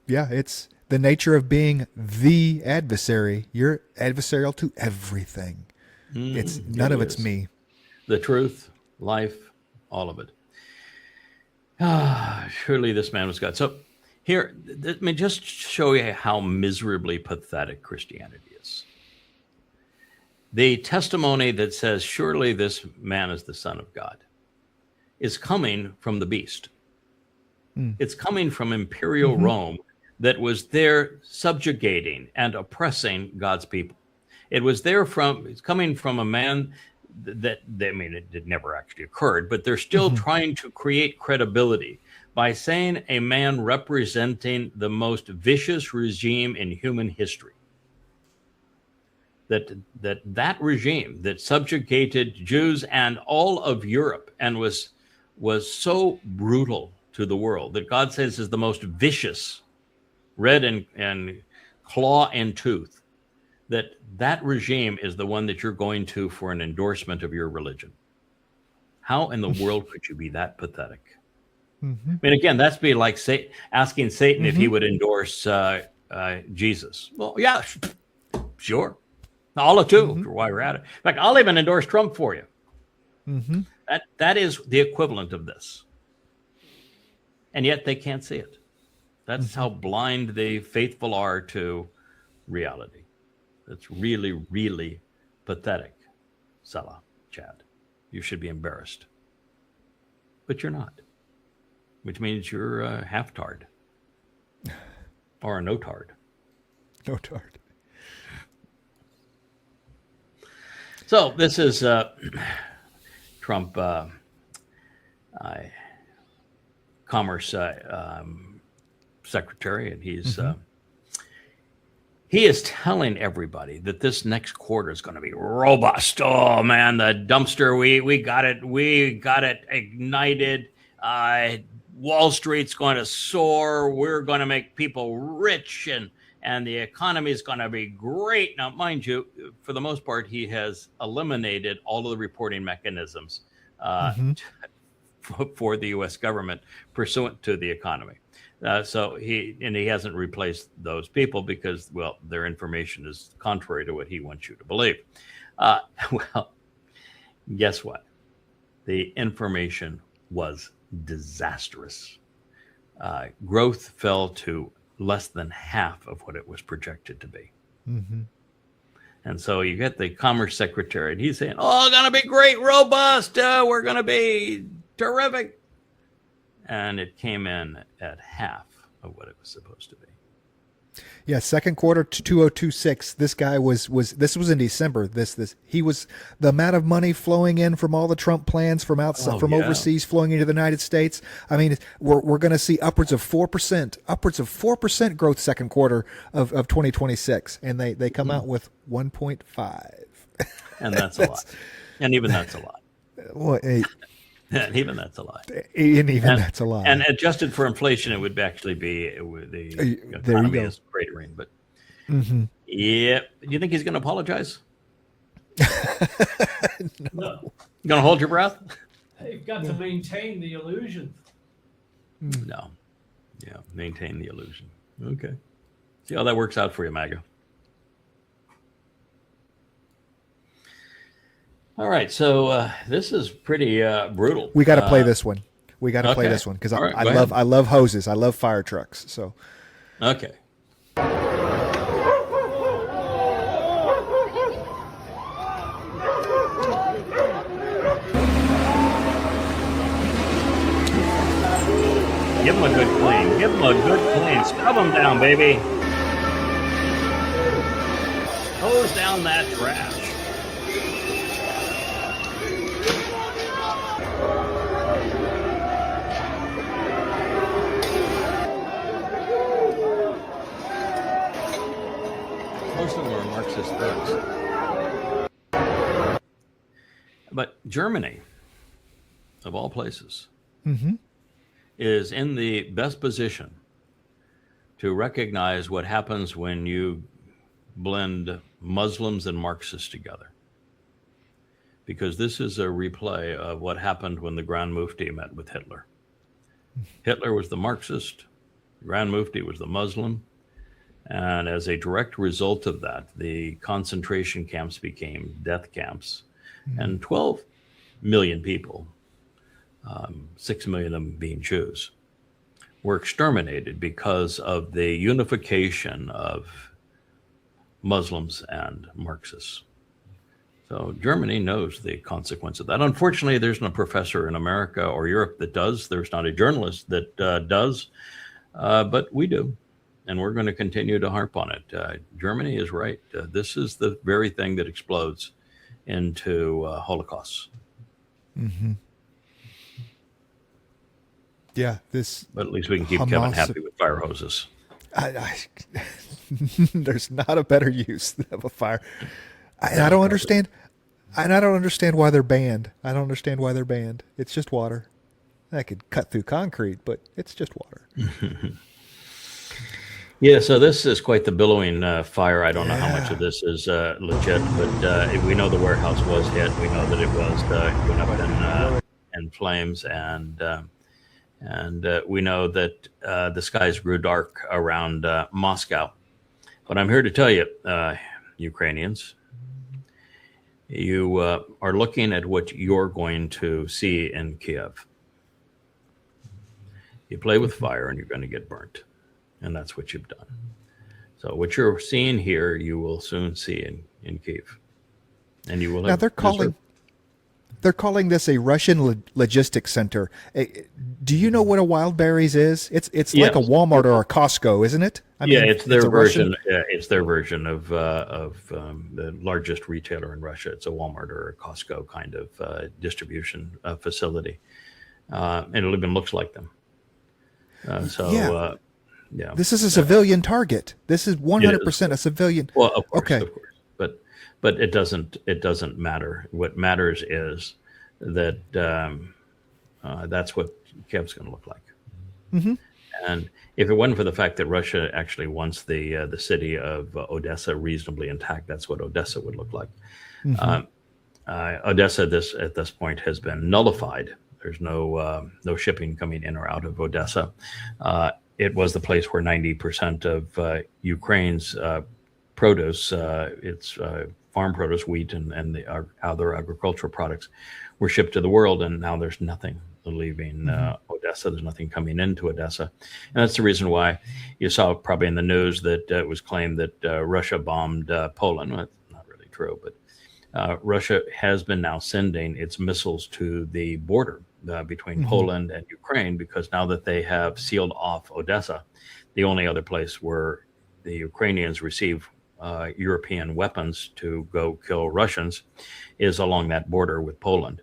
Yeah, it's the nature of being the adversary. You're adversarial to everything. It's none of it's me. The truth, life, all of it. Surely this man was God. So here, let me just show you how miserably pathetic Christianity is. The testimony that says, surely this man is the Son of God, is coming from the beast. It's coming from Imperial Rome, that was there subjugating and oppressing God's people. It's coming from a man that, I mean, it never actually occurred, but they're still trying to create credibility by saying a man representing the most vicious regime in human history. That regime that subjugated Jews and all of Europe and was so brutal to the world that God says is the most vicious, red and claw and tooth, that regime is the one that you're going to for an endorsement of your religion. How in the world could you be that pathetic? I mean, again, that's be like asking Satan if he would endorse Jesus. Well, yeah, sure. Allah too, for why we're at it. In fact, I'll even endorse Trump for you. That is the equivalent of this. And yet they can't see it. That's how blind the faithful are to reality. That's really, really pathetic. Salah, Chad. You should be embarrassed. But you're not. Which means you're a half-tard. Or a no-tard. No-tard. So this is Trump Commerce Secretary, and he is telling everybody that this next quarter is going to be robust. Oh man, the dumpster, we got it ignited. Wall Street's going to soar. We're going to make people rich, and the economy is going to be great. Now, mind you, for the most part, he has eliminated all of the reporting mechanisms for the U.S. government pursuant to the economy. So he hasn't replaced those people because, well, their information is contrary to what he wants you to believe. Well, guess what? The information was disastrous. Growth fell to less than half of what it was projected to be. And so you get the Commerce Secretary, and he's saying, oh, going to be great, robust. We're going to be terrific. And it came in at half of what it was supposed to be. Yeah, second quarter 2026. This guy this was in December. He was the amount of money flowing in from all the Trump plans from outside, overseas flowing into the United States. I mean, we're going to see upwards of 4% growth second quarter of 2026, and they come out with 1.5. And that's a lot. And even that's a lot. Well, and even that's a lot. That's a lot. And adjusted for inflation, it would actually be the economy is cratering. But yeah, do you think he's going to apologize? No. You going to hold your breath? got to maintain the illusion. No. Yeah, maintain the illusion. Okay. See how that works out for you, MAGA. All right, so this is pretty brutal. We got to play this one. We got to play this one because I love hoses. I love fire trucks. So. Okay. Give them a good clean. Give them a good clean. Scrub them down, baby. Hose down that trash. Most of them are Marxist thugs. But Germany, of all places, is in the best position to recognize what happens when you blend Muslims and Marxists together. Because this is a replay of what happened when the Grand Mufti met with Hitler. Hitler was the Marxist, the Grand Mufti was the Muslim, and as a direct result of that, the concentration camps became death camps, and 12 million people, 6 million of them being Jews, were exterminated because of the unification of Muslims and Marxists. So Germany knows the consequence of that. Unfortunately, there's no professor in America or Europe that does. There's not a journalist that does, but we do. And we're going to continue to harp on it. Germany is right. This is the very thing that explodes into Holocausts. Yeah, this. But at least we can keep Kevin happy with fire hoses. There's not a better use of a fire. I don't understand. And I don't understand why they're banned. I don't understand why they're banned. It's just water. That could cut through concrete, but it's just water. Yeah, so this is quite the billowing fire. I don't know how much of this is legit, but we know the warehouse was hit. We know that it was went up in flames, and we know that the skies grew dark around Moscow. But I'm here to tell you, Ukrainians, you are looking at what you're going to see in Kiev. You play with fire and you're going to get burnt. And that's what you've done. So what you're seeing here, you will soon see in Kiev. And you will now they're calling this a Russian logistics center. Do you know what a Wildberries is? It's like a Walmart or a Costco, isn't it? I mean, it's their version. It's their version of the largest retailer in Russia. It's a Walmart or a Costco kind of distribution facility, and it even looks like them. Yeah. This is a civilian target. This is 100% a civilian. Well, of course, but it doesn't matter. What matters is that that's what Kiev's going to look like. And if it wasn't for the fact that Russia actually wants the city of Odessa reasonably intact, that's what Odessa would look like. Odessa, at this point, has been nullified. There's no shipping coming in or out of Odessa. It was the place where 90% of Ukraine's produce, its farm produce, wheat, and the other agricultural products, were shipped to the world, and now there's nothing leaving Odessa. There's nothing coming into Odessa, and that's the reason why you saw probably in the news that it was claimed that Russia bombed Poland. Well, that's not really true, but Russia has been now sending its missiles to the border between Poland and Ukraine, because now that they have sealed off Odessa, the only other place where the Ukrainians receive European weapons to go kill Russians is along that border with Poland.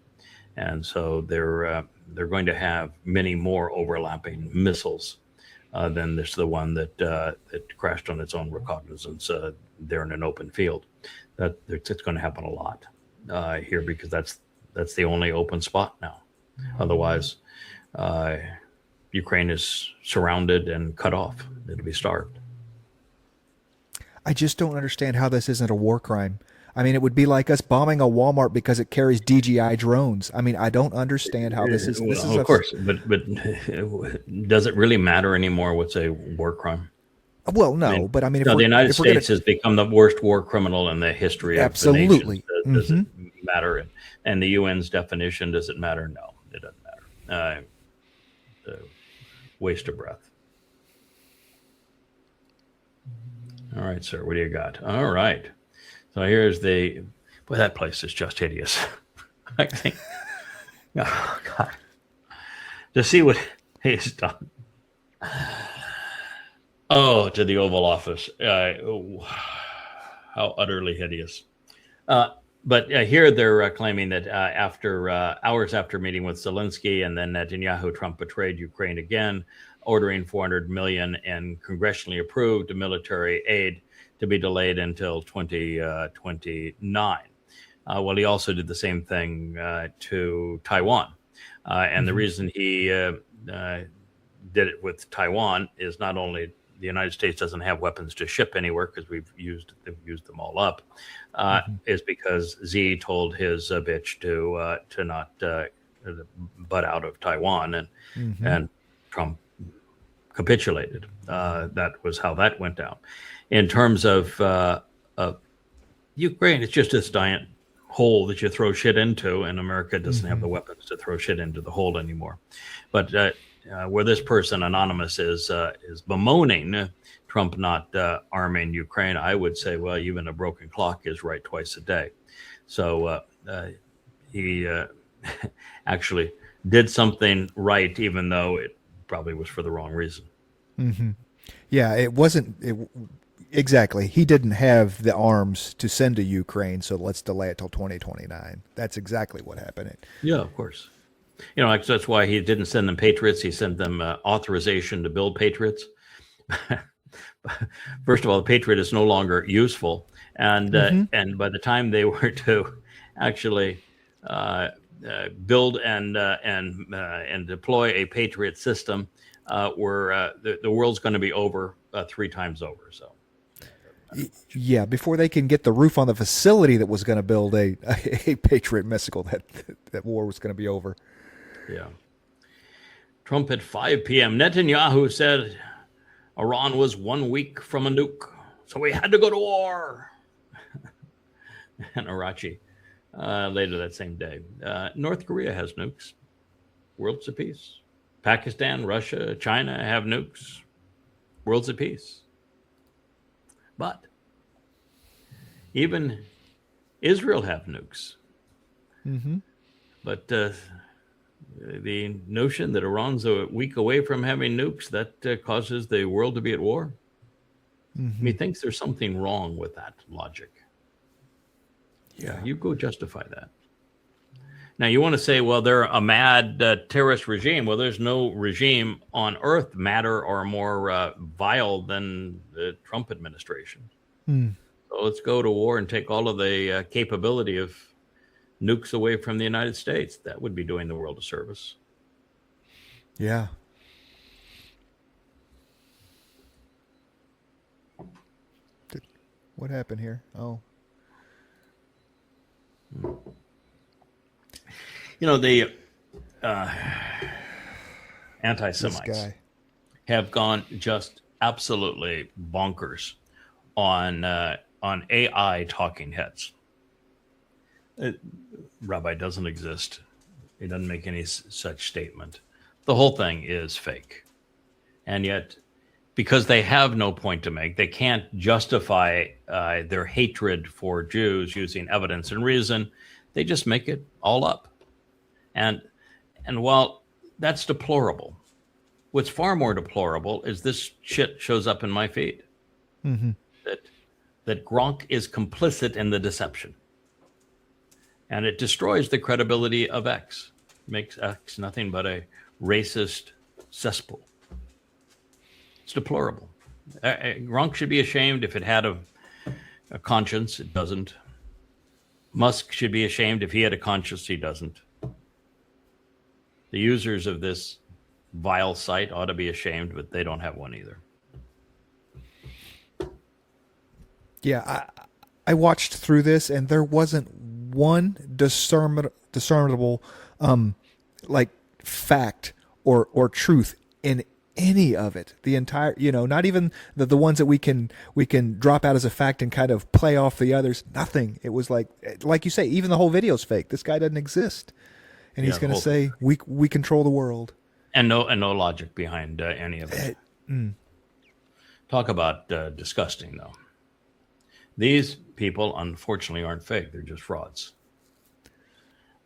And so they're going to have many more overlapping missiles than the one that crashed on its own recognizance there in an open field. It's going to happen a lot here, because that's the only open spot now. Otherwise, Ukraine is surrounded and cut off. It'll be starved. I just don't understand how this isn't a war crime. I mean, it would be like us bombing a Walmart because it carries DJI drones. I mean, I don't understand how this is. Of course, but does it really matter anymore what's a war crime? Well, no, but I mean, the United States has become the worst war criminal in the history of the nation. Does it matter? And the UN's definition, does it matter? No, it doesn't matter. Waste of breath. All right, sir, what do you got? All right. So here's boy, that place is just hideous. I think, oh, God. To see what he's done. Oh, to the Oval Office. How utterly hideous. But here they're claiming that after hours after meeting with Zelensky and then Netanyahu, Trump betrayed Ukraine again, ordering $400 million in congressionally approved military aid to be delayed until 2029. Well, he also did the same thing to Taiwan. And the reason he did it with Taiwan is not only the United States doesn't have weapons to ship anywhere because they've used them all up, is because Xi told his bitch to not butt out of Taiwan, and Trump capitulated. That was how that went down. In terms of Ukraine, it's just this giant hole that you throw shit into, and America doesn't have the weapons to throw shit into the hole anymore. But where this person anonymous is bemoaning Trump not arming Ukraine, I would say, well, even a broken clock is right twice a day. So he actually did something right, even though it probably was for the wrong reason. Yeah, it wasn't exactly. He didn't have the arms to send to Ukraine, so let's delay it till 2029. That's exactly what happened. Yeah, of course. You know, that's why he didn't send them Patriots. He sent them authorization to build Patriots. First of all, the Patriot is no longer useful, and by the time they were to actually build and deploy a Patriot system, the world's going to be over 3 times over. So. Yeah, before they can get the roof on the facility that was going to build a Patriot missile, that war was going to be over. Yeah. Trump at 5 p.m. Netanyahu said Iran was 1 week from a nuke, so we had to go to war. And Arachi later that same day. North Korea has nukes. World's at peace. Pakistan, Russia, China have nukes. World's at peace. But even Israel have nukes. But the notion that Iran's a week away from having nukes, that causes the world to be at war. He thinks there's something wrong with that logic. Yeah, you go justify that. Now, you want to say, well, they're a mad terrorist regime. Well, there's no regime on earth madder or more vile than the Trump administration. So let's go to war and take all of the capability of nukes away from the United States. That would be doing the world a service. Yeah. What happened here? Oh. You know, the anti-Semites have gone just absolutely bonkers on AI talking heads. Rabbi doesn't exist. He doesn't make any such statement. The whole thing is fake. And yet, because they have no point to make, they can't justify their hatred for Jews using evidence and reason. They just make it all up. And while that's deplorable, what's far more deplorable is this shit shows up in my feed. That Gronk is complicit in the deception. And it destroys the credibility of X. Makes X nothing but a racist cesspool. It's deplorable. Gronk should be ashamed if it had a conscience. It doesn't. Musk should be ashamed if he had a conscience. He doesn't. The users of this vile site ought to be ashamed, but they don't have one either. Yeah, watched through this, and there wasn't one discernible like fact or truth in any of it. The entire, not even the ones that we can drop out as a fact and kind of play off the others. Nothing. It was like you say, even the whole video's fake. This guy doesn't exist, and he's going to say we control the world. And no logic behind any of it. Talk about disgusting, though. These people, unfortunately, aren't fake. They're just frauds.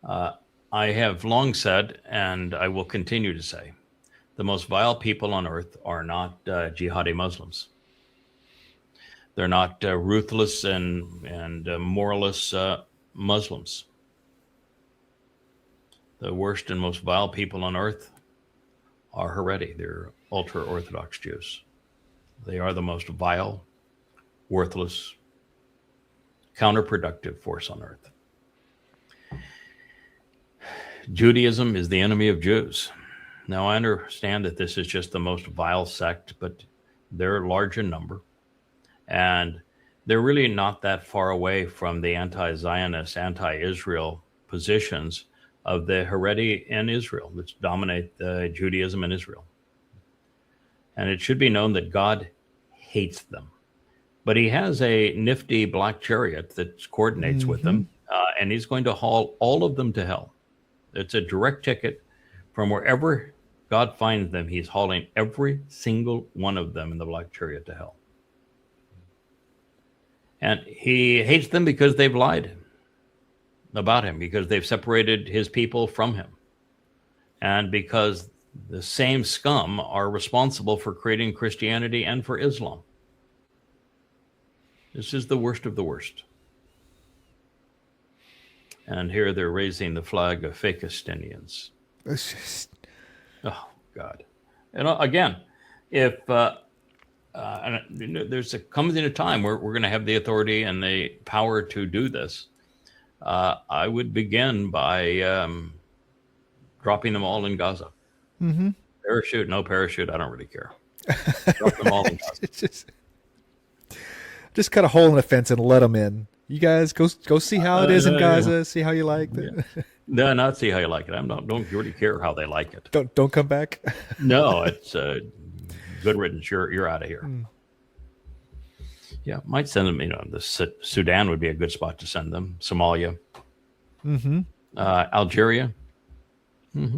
I have long said, and I will continue to say, the most vile people on earth are not jihadi Muslims. They're not ruthless and moralist Muslims. The worst and most vile people on earth are Haredi. They're ultra-Orthodox Jews. They are the most vile, worthless, counterproductive force on earth. Judaism is the enemy of Jews. Now, I understand that this is just the most vile sect, but they're large in number. And they're really not that far away from the anti-Zionist, anti-Israel positions of the Haredi in Israel, which dominate Judaism in Israel. And it should be known that God hates them. But he has a nifty black chariot that coordinates with them, and he's going to haul all of them to hell. It's a direct ticket from wherever God finds them. He's hauling every single one of them in the black chariot to hell. And he hates them because they've lied about him, because they've separated his people from him, and because the same scum are responsible for creating Christianity and for Islam. This is the worst of the worst. And here they're raising the flag of Fakistinians. Oh, God. And again, if comes in a time where we're going to have the authority and the power to do this, I would begin by dropping them all in Gaza. Parachute, no parachute, I don't really care. Drop them all in Gaza. Just cut a hole in the fence and let them in. You guys go see how it is in Gaza. See how you like it. No, not see how you like it. Don't really care how they like it. Don't come back. No, it's good riddance. You're out of here. Yeah, might send them. The Sudan would be a good spot to send them. Somalia, Algeria, a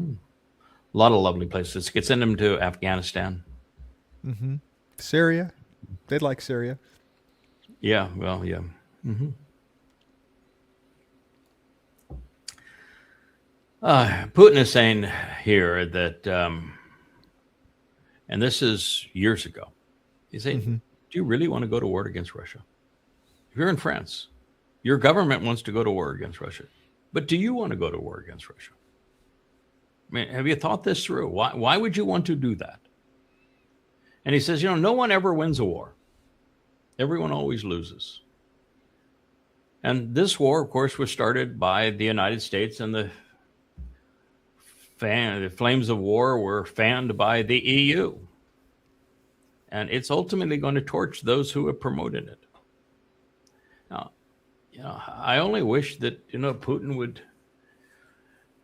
lot of lovely places. Could send them to Afghanistan, Syria. They'd like Syria. Yeah, well, yeah. Putin is saying here that, and this is years ago, he's saying, do you really want to go to war against Russia? If you're in France, your government wants to go to war against Russia, but do you want to go to war against Russia? I mean, have you thought this through? Why would you want to do that? And he says, no one ever wins a war. Everyone always loses. And this war, of course, was started by the United States, and the flames of war were fanned by the EU. And it's ultimately going to torch those who have promoted it. Now, I only wish that, Putin would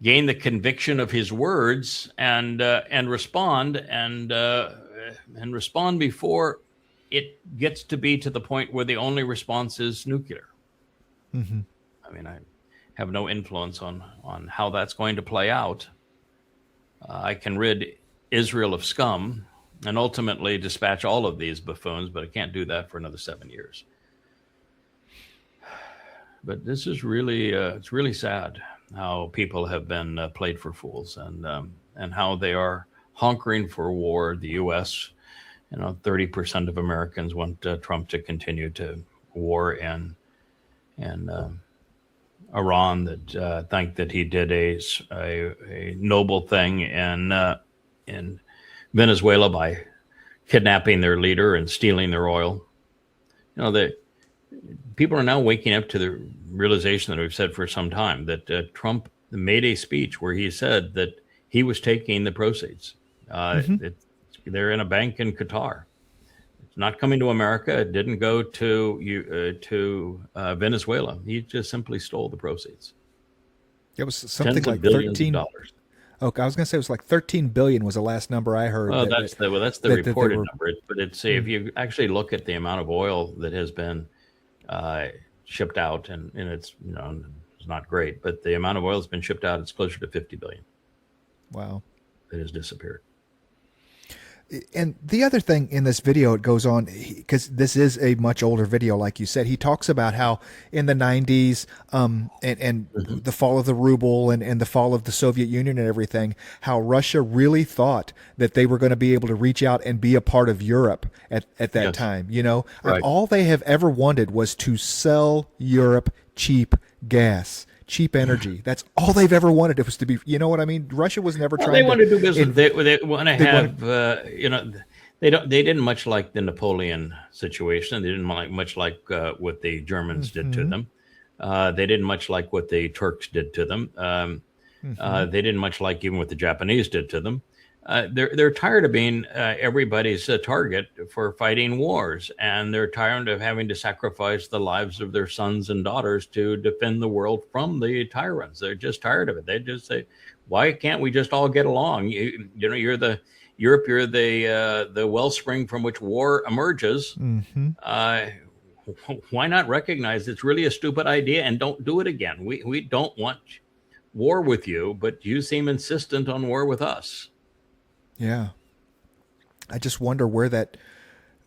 gain the conviction of his words and respond and respond before it gets to be to the point where the only response is nuclear. I mean, I have no influence on how that's going to play out. I can rid Israel of scum and ultimately dispatch all of these buffoons, but I can't do that for another 7 years. But this is really, it's really sad how people have been played for fools, and how they are honkering for war. The U.S., 30% of Americans want Trump to continue to war in Iran, that think that he did a noble thing in Venezuela by kidnapping their leader and stealing their oil. People are now waking up to the realization that we've said for some time, that Trump made a speech where he said that he was taking the proceeds. They're in a bank in Qatar. not coming to America. It didn't go to Venezuela. He just simply stole the proceeds. It was something like $13 billion. Okay, I was going to say it was like 13 billion was the last number I heard. Well, that's the reported number. But it's if you actually look at the amount of oil that has been shipped out, and it's it's not great, but the amount of oil that's been shipped out, it's closer to 50 billion. Wow, it has disappeared. And the other thing in this video, it goes on, because this is a much older video, like you said, he talks about how in the 90s and the fall of the ruble and the fall of the Soviet Union and everything, how Russia really thought that they were going to be able to reach out and be a part of Europe at that time, Right. And all they have ever wanted was to sell Europe cheap gas. Cheap energy. That's all they've ever wanted. It was to be, you know what I mean? Russia was never trying. They want to do business. They want to have, they didn't much like the Napoleon situation. They didn't much like what the Germans did to them. They didn't much like what the Turks did to them. They didn't much like even what the Japanese did to them. They're tired of being everybody's target for fighting wars, and they're tired of having to sacrifice the lives of their sons and daughters to defend the world from the tyrants. They're just tired of it. They just say, "Why can't we just all get along? You're the Europe. You're the wellspring from which war emerges. Why not recognize it's really a stupid idea and don't do it again? We don't want war with you, but you seem insistent on war with us." Yeah, I just wonder where that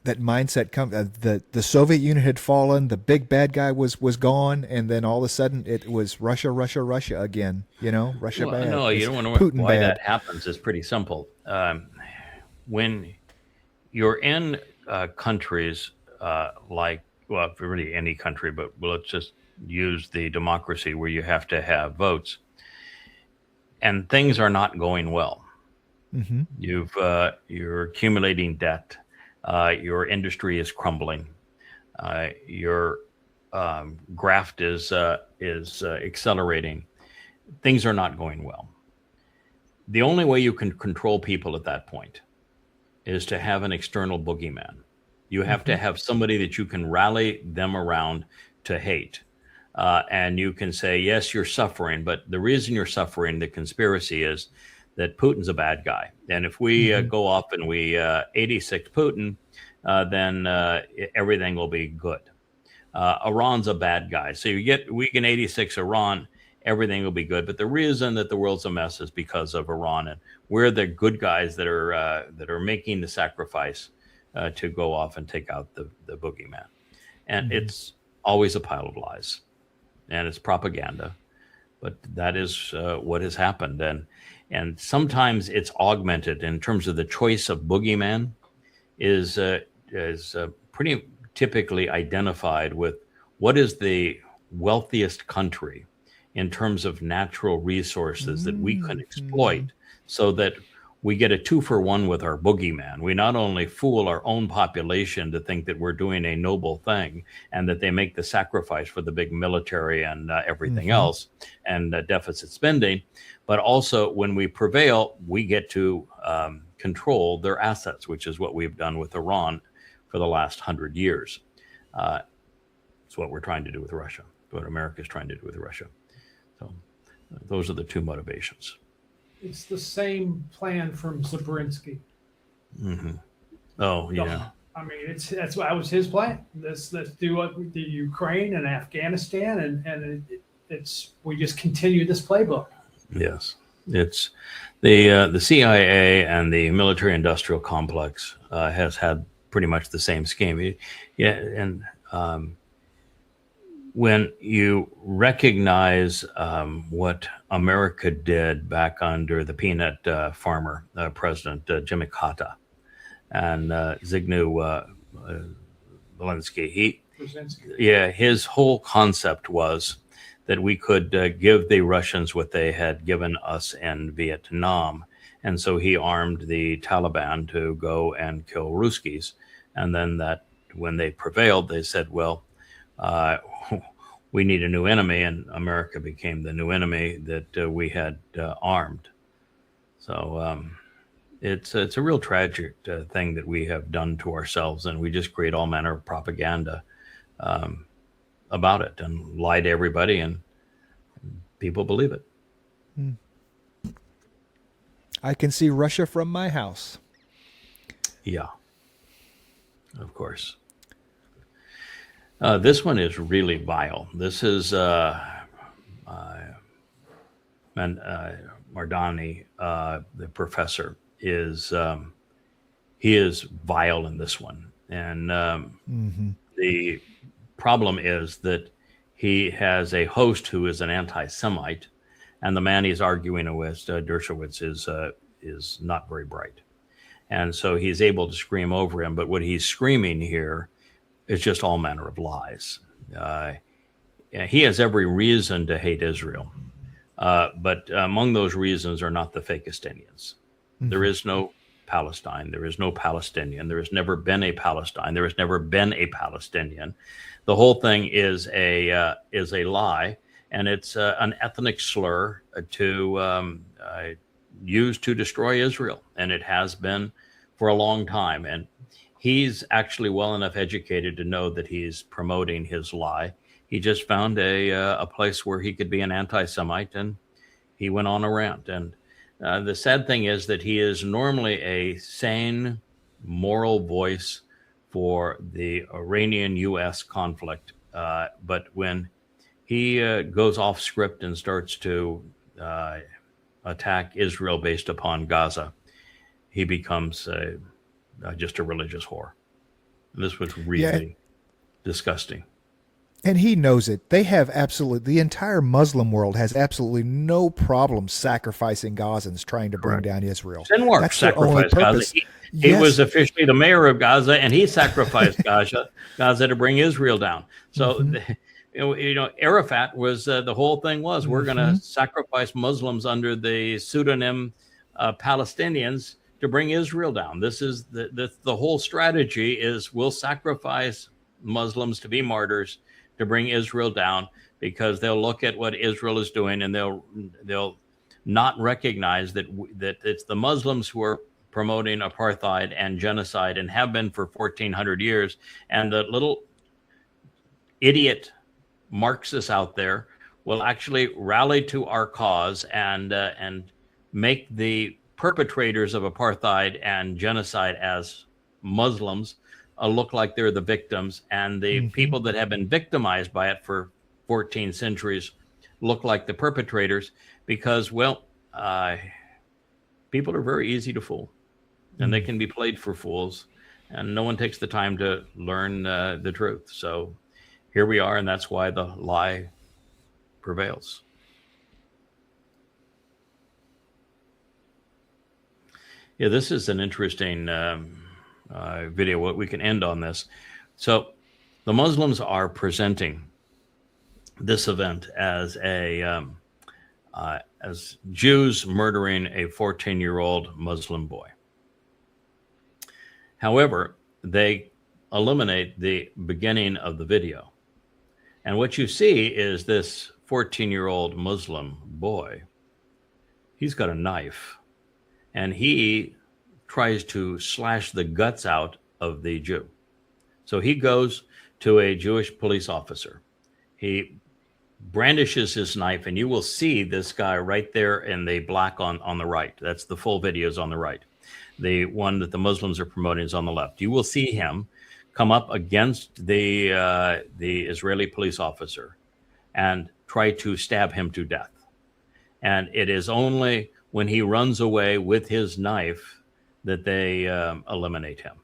mindset comes. The Soviet Union had fallen, the big bad guy was gone, and then all of a sudden it was Russia again. Russia bad. No, you don't want to know why that happens. It's pretty simple. When you're in countries like, well, really any country, but let's just use the democracy where you have to have votes, and things are not going well. You're accumulating debt. Your industry is crumbling. Your graft is accelerating. Things are not going well. The only way you can control people at that point is to have an external boogeyman. You have to have somebody that you can rally them around to hate. And you can say, yes, you're suffering, but the reason you're suffering, the conspiracy is that Putin's a bad guy. And if we go off and we 86 Putin, then everything will be good. Iran's a bad guy. So we can 86 Iran, everything will be good. But the reason that the world's a mess is because of Iran. And we're the good guys that are making the sacrifice to go off and take out the boogeyman. And it's always a pile of lies. And it's propaganda. But that is what has happened. And sometimes it's augmented in terms of the choice of boogeyman is pretty typically identified with what is the wealthiest country in terms of natural resources that we can exploit, so that we get a 2-for-1 with our boogeyman. We not only fool our own population to think that we're doing a noble thing and that they make the sacrifice for the big military and everything else and deficit spending, but also when we prevail, we get to control their assets, which is what we've done with Iran for the last 100 years. It's what we're trying to do with Russia, what America is trying to do with Russia. So those are the two motivations. It's the same plan from Zabritsky. Oh, yeah. I mean, that was his plan. Let's do what we did Ukraine and Afghanistan, and we just continue this playbook. Yes, it's the CIA and the military-industrial complex has had pretty much the same scheme. Yeah, and when you recognize what America did back under the peanut farmer president, Jimmy Carter, and Zbigniew Brzezinski, his whole concept was that we could give the Russians what they had given us in Vietnam. And so he armed the Taliban to go and kill Ruskies. And then that when they prevailed, they said, well, we need a new enemy, and America became the new enemy that we had armed. So it's a real tragic thing that we have done to ourselves, and we just create all manner of propaganda about it and lie to everybody, and people believe it. I can see Russia from my house. Yeah, of course. This one is really vile. This is Mardani, the professor, he is vile in this one. And the problem is that he has a host who is an anti-Semite, and the man he's arguing with, Dershowitz, is not very bright. And so he's able to scream over him, but what he's screaming here is just all manner of lies. He has every reason to hate Israel, but among those reasons are not the Fakistinians. There is no Palestine. There is no Palestinian. There has never been a Palestine. There has never been a Palestinian. The whole thing is a lie, and it's an ethnic slur to used to destroy Israel, and it has been for a long time. And he's actually well enough educated to know that he's promoting his lie. He just found a place where he could be an anti-Semite, and he went on a rant. And the sad thing is that he is normally a sane, moral voice for the Iranian-U.S. conflict. But when he goes off script and starts to attack Israel based upon Gaza, he becomes just a religious whore. And this was really disgusting. And he knows it. They have the entire Muslim world has absolutely no problem sacrificing Gazans trying to bring down Israel. Sinwar sacrificed Gaza. He was officially the mayor of Gaza, and he sacrificed Gaza to bring Israel down. So, Arafat was, the whole thing was, we're going to sacrifice Muslims under the pseudonym Palestinians to bring Israel down. This is the whole strategy is we'll sacrifice Muslims to be martyrs to bring Israel down, because they'll look at what Israel is doing and they'll not recognize that it's the Muslims who are promoting apartheid and genocide and have been for 1,400 years. And the little idiot Marxists out there will actually rally to our cause and make the perpetrators of apartheid and genocide as Muslims look like they're the victims, and the people that have been victimized by it for 14 centuries look like the perpetrators, because, people are very easy to fool, and they can be played for fools, and no one takes the time to learn the truth. So here we are, and that's why the lie prevails. Yeah, this is an interesting video. We can end on this. So the Muslims are presenting this event as as Jews murdering a 14-year-old Muslim boy. However, they eliminate the beginning of the video. And what you see is this 14-year-old Muslim boy. He's got a knife, and he tries to slash the guts out of the Jew. So he goes to a Jewish police officer. He brandishes his knife, and you will see this guy right there in the black on the right. That's the full videos on the right. The one that the Muslims are promoting is on the left. You will see him come up against the Israeli police officer and try to stab him to death. And it is only when he runs away with his knife that they eliminate him.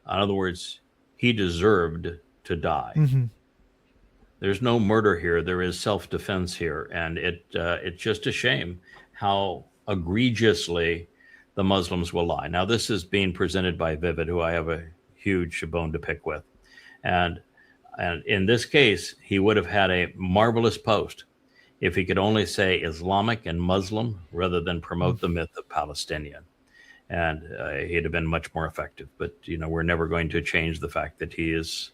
In other words, he deserved to die. There's no murder here. There is self-defense here. And it's just a shame how egregiously the Muslims will lie. Now, this is being presented by Vivid, who I have a huge bone to pick with. And in this case, he would have had a marvelous post if he could only say Islamic and Muslim rather than promote the myth of Palestinian. And he'd have been much more effective. But, we're never going to change the fact that he's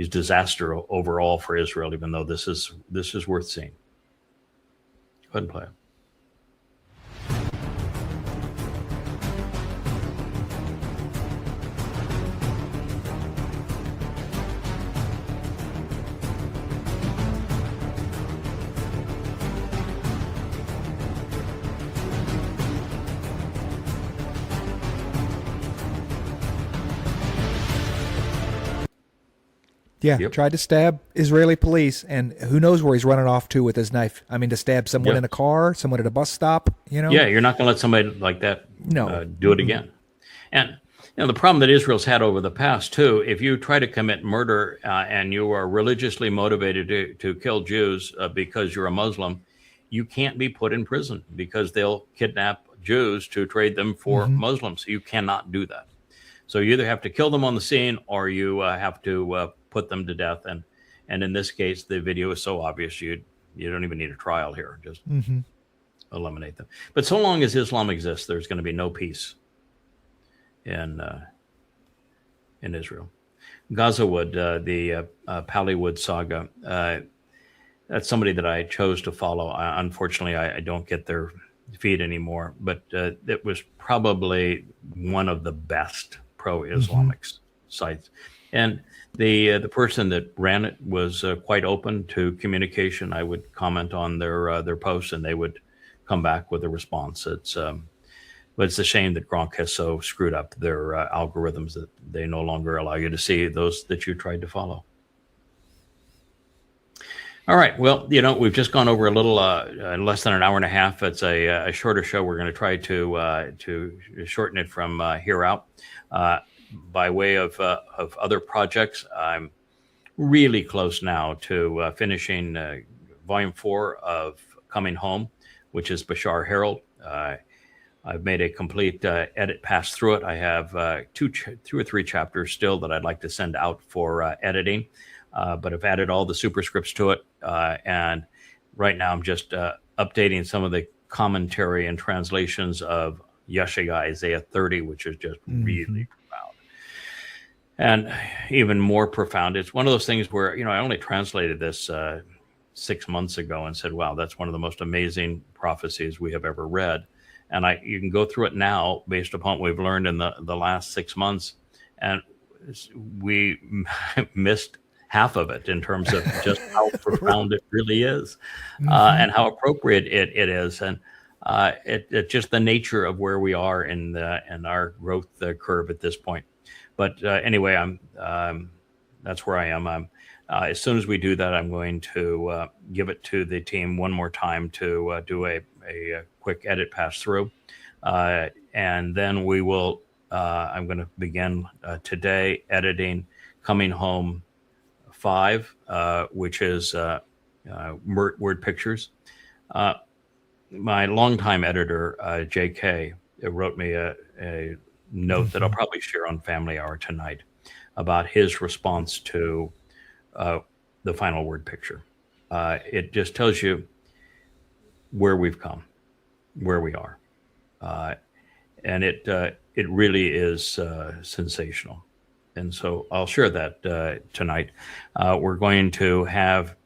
disaster overall for Israel, even though this is worth seeing. Go ahead and play it. Yeah, tried to stab Israeli police, and who knows where he's running off to with his knife. I mean, to stab someone in a car, someone at a bus stop, Yeah, you're not going to let somebody like that do it again. And the problem that Israel's had over the past, too, if you try to commit murder and you are religiously motivated to kill Jews because you're a Muslim, you can't be put in prison because they'll kidnap Jews to trade them for Muslims. You cannot do that. So you either have to kill them on the scene or you have to put them to death. And in this case, the video is so obvious you don't even need a trial here. Just eliminate them. But so long as Islam exists, there's going to be no peace in Israel. Gaza Wood, the Pallywood saga, that's somebody that I chose to follow. Unfortunately, I don't get their feed anymore, but it was probably one of the best pro-Islamic sites. And the person that ran it was quite open to communication. I would comment on their posts, and they would come back with a response. But it's a shame that Gronk has so screwed up their algorithms that they no longer allow you to see those that you tried to follow. All right. Well, we've just gone over a little less than an hour and a half. It's a shorter show. We're going to try to shorten it from here out. By way of other projects, I'm really close now to finishing Volume 4 of Coming Home, which is Bashar Herald. I've made a complete edit pass through it. I have two or three chapters still that I'd like to send out for editing, but I've added all the superscripts to it. And right now I'm just updating some of the commentary and translations of Yeshayahu Isaiah 30, which is just really profound. And even more profound, it's one of those things where, I only translated this 6 months ago and said, wow, that's one of the most amazing prophecies we have ever read. And you can go through it now based upon what we've learned in the last 6 months. And we missed half of it in terms of just how profound it really is and how appropriate it is. And it just the nature of where we are in our growth curve at this point. But anyway, that's where I am. As soon as we do that, I'm going to give it to the team one more time to do a quick edit pass through. And then we will, I'm going to begin today editing Coming Home 5, which is word pictures. My longtime editor, JK, wrote me a note that I'll probably share on Family Hour tonight about his response to the final word picture. It just tells you where we've come, where we are. And it really is sensational. And so I'll share that tonight. We're going to have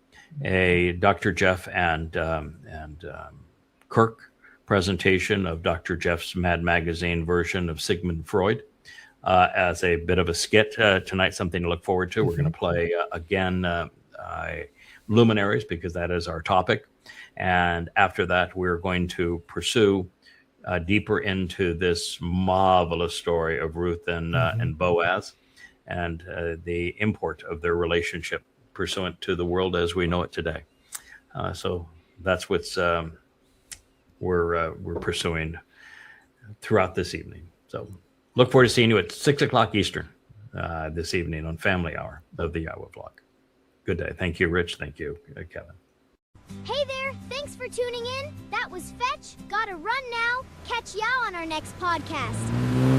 a Dr. Jeff and Kirk presentation of Dr. Jeff's Mad Magazine version of Sigmund Freud as a bit of a skit tonight, something to look forward to. We're going to play again Luminaries, because that is our topic. And after that, we're going to pursue deeper into this marvelous story of Ruth and Boaz, and the import of their relationship pursuant to the world as we know it today. So that's what's we're pursuing throughout this evening. So look forward to seeing you at 6 o'clock Eastern this evening on Family Hour of the YAHOWAH Vlog. Good day. Thank you, Rich. Thank you, Kevin. Hey there. Thanks for tuning in. That was Fetch. Gotta run now. Catch y'all on our next podcast.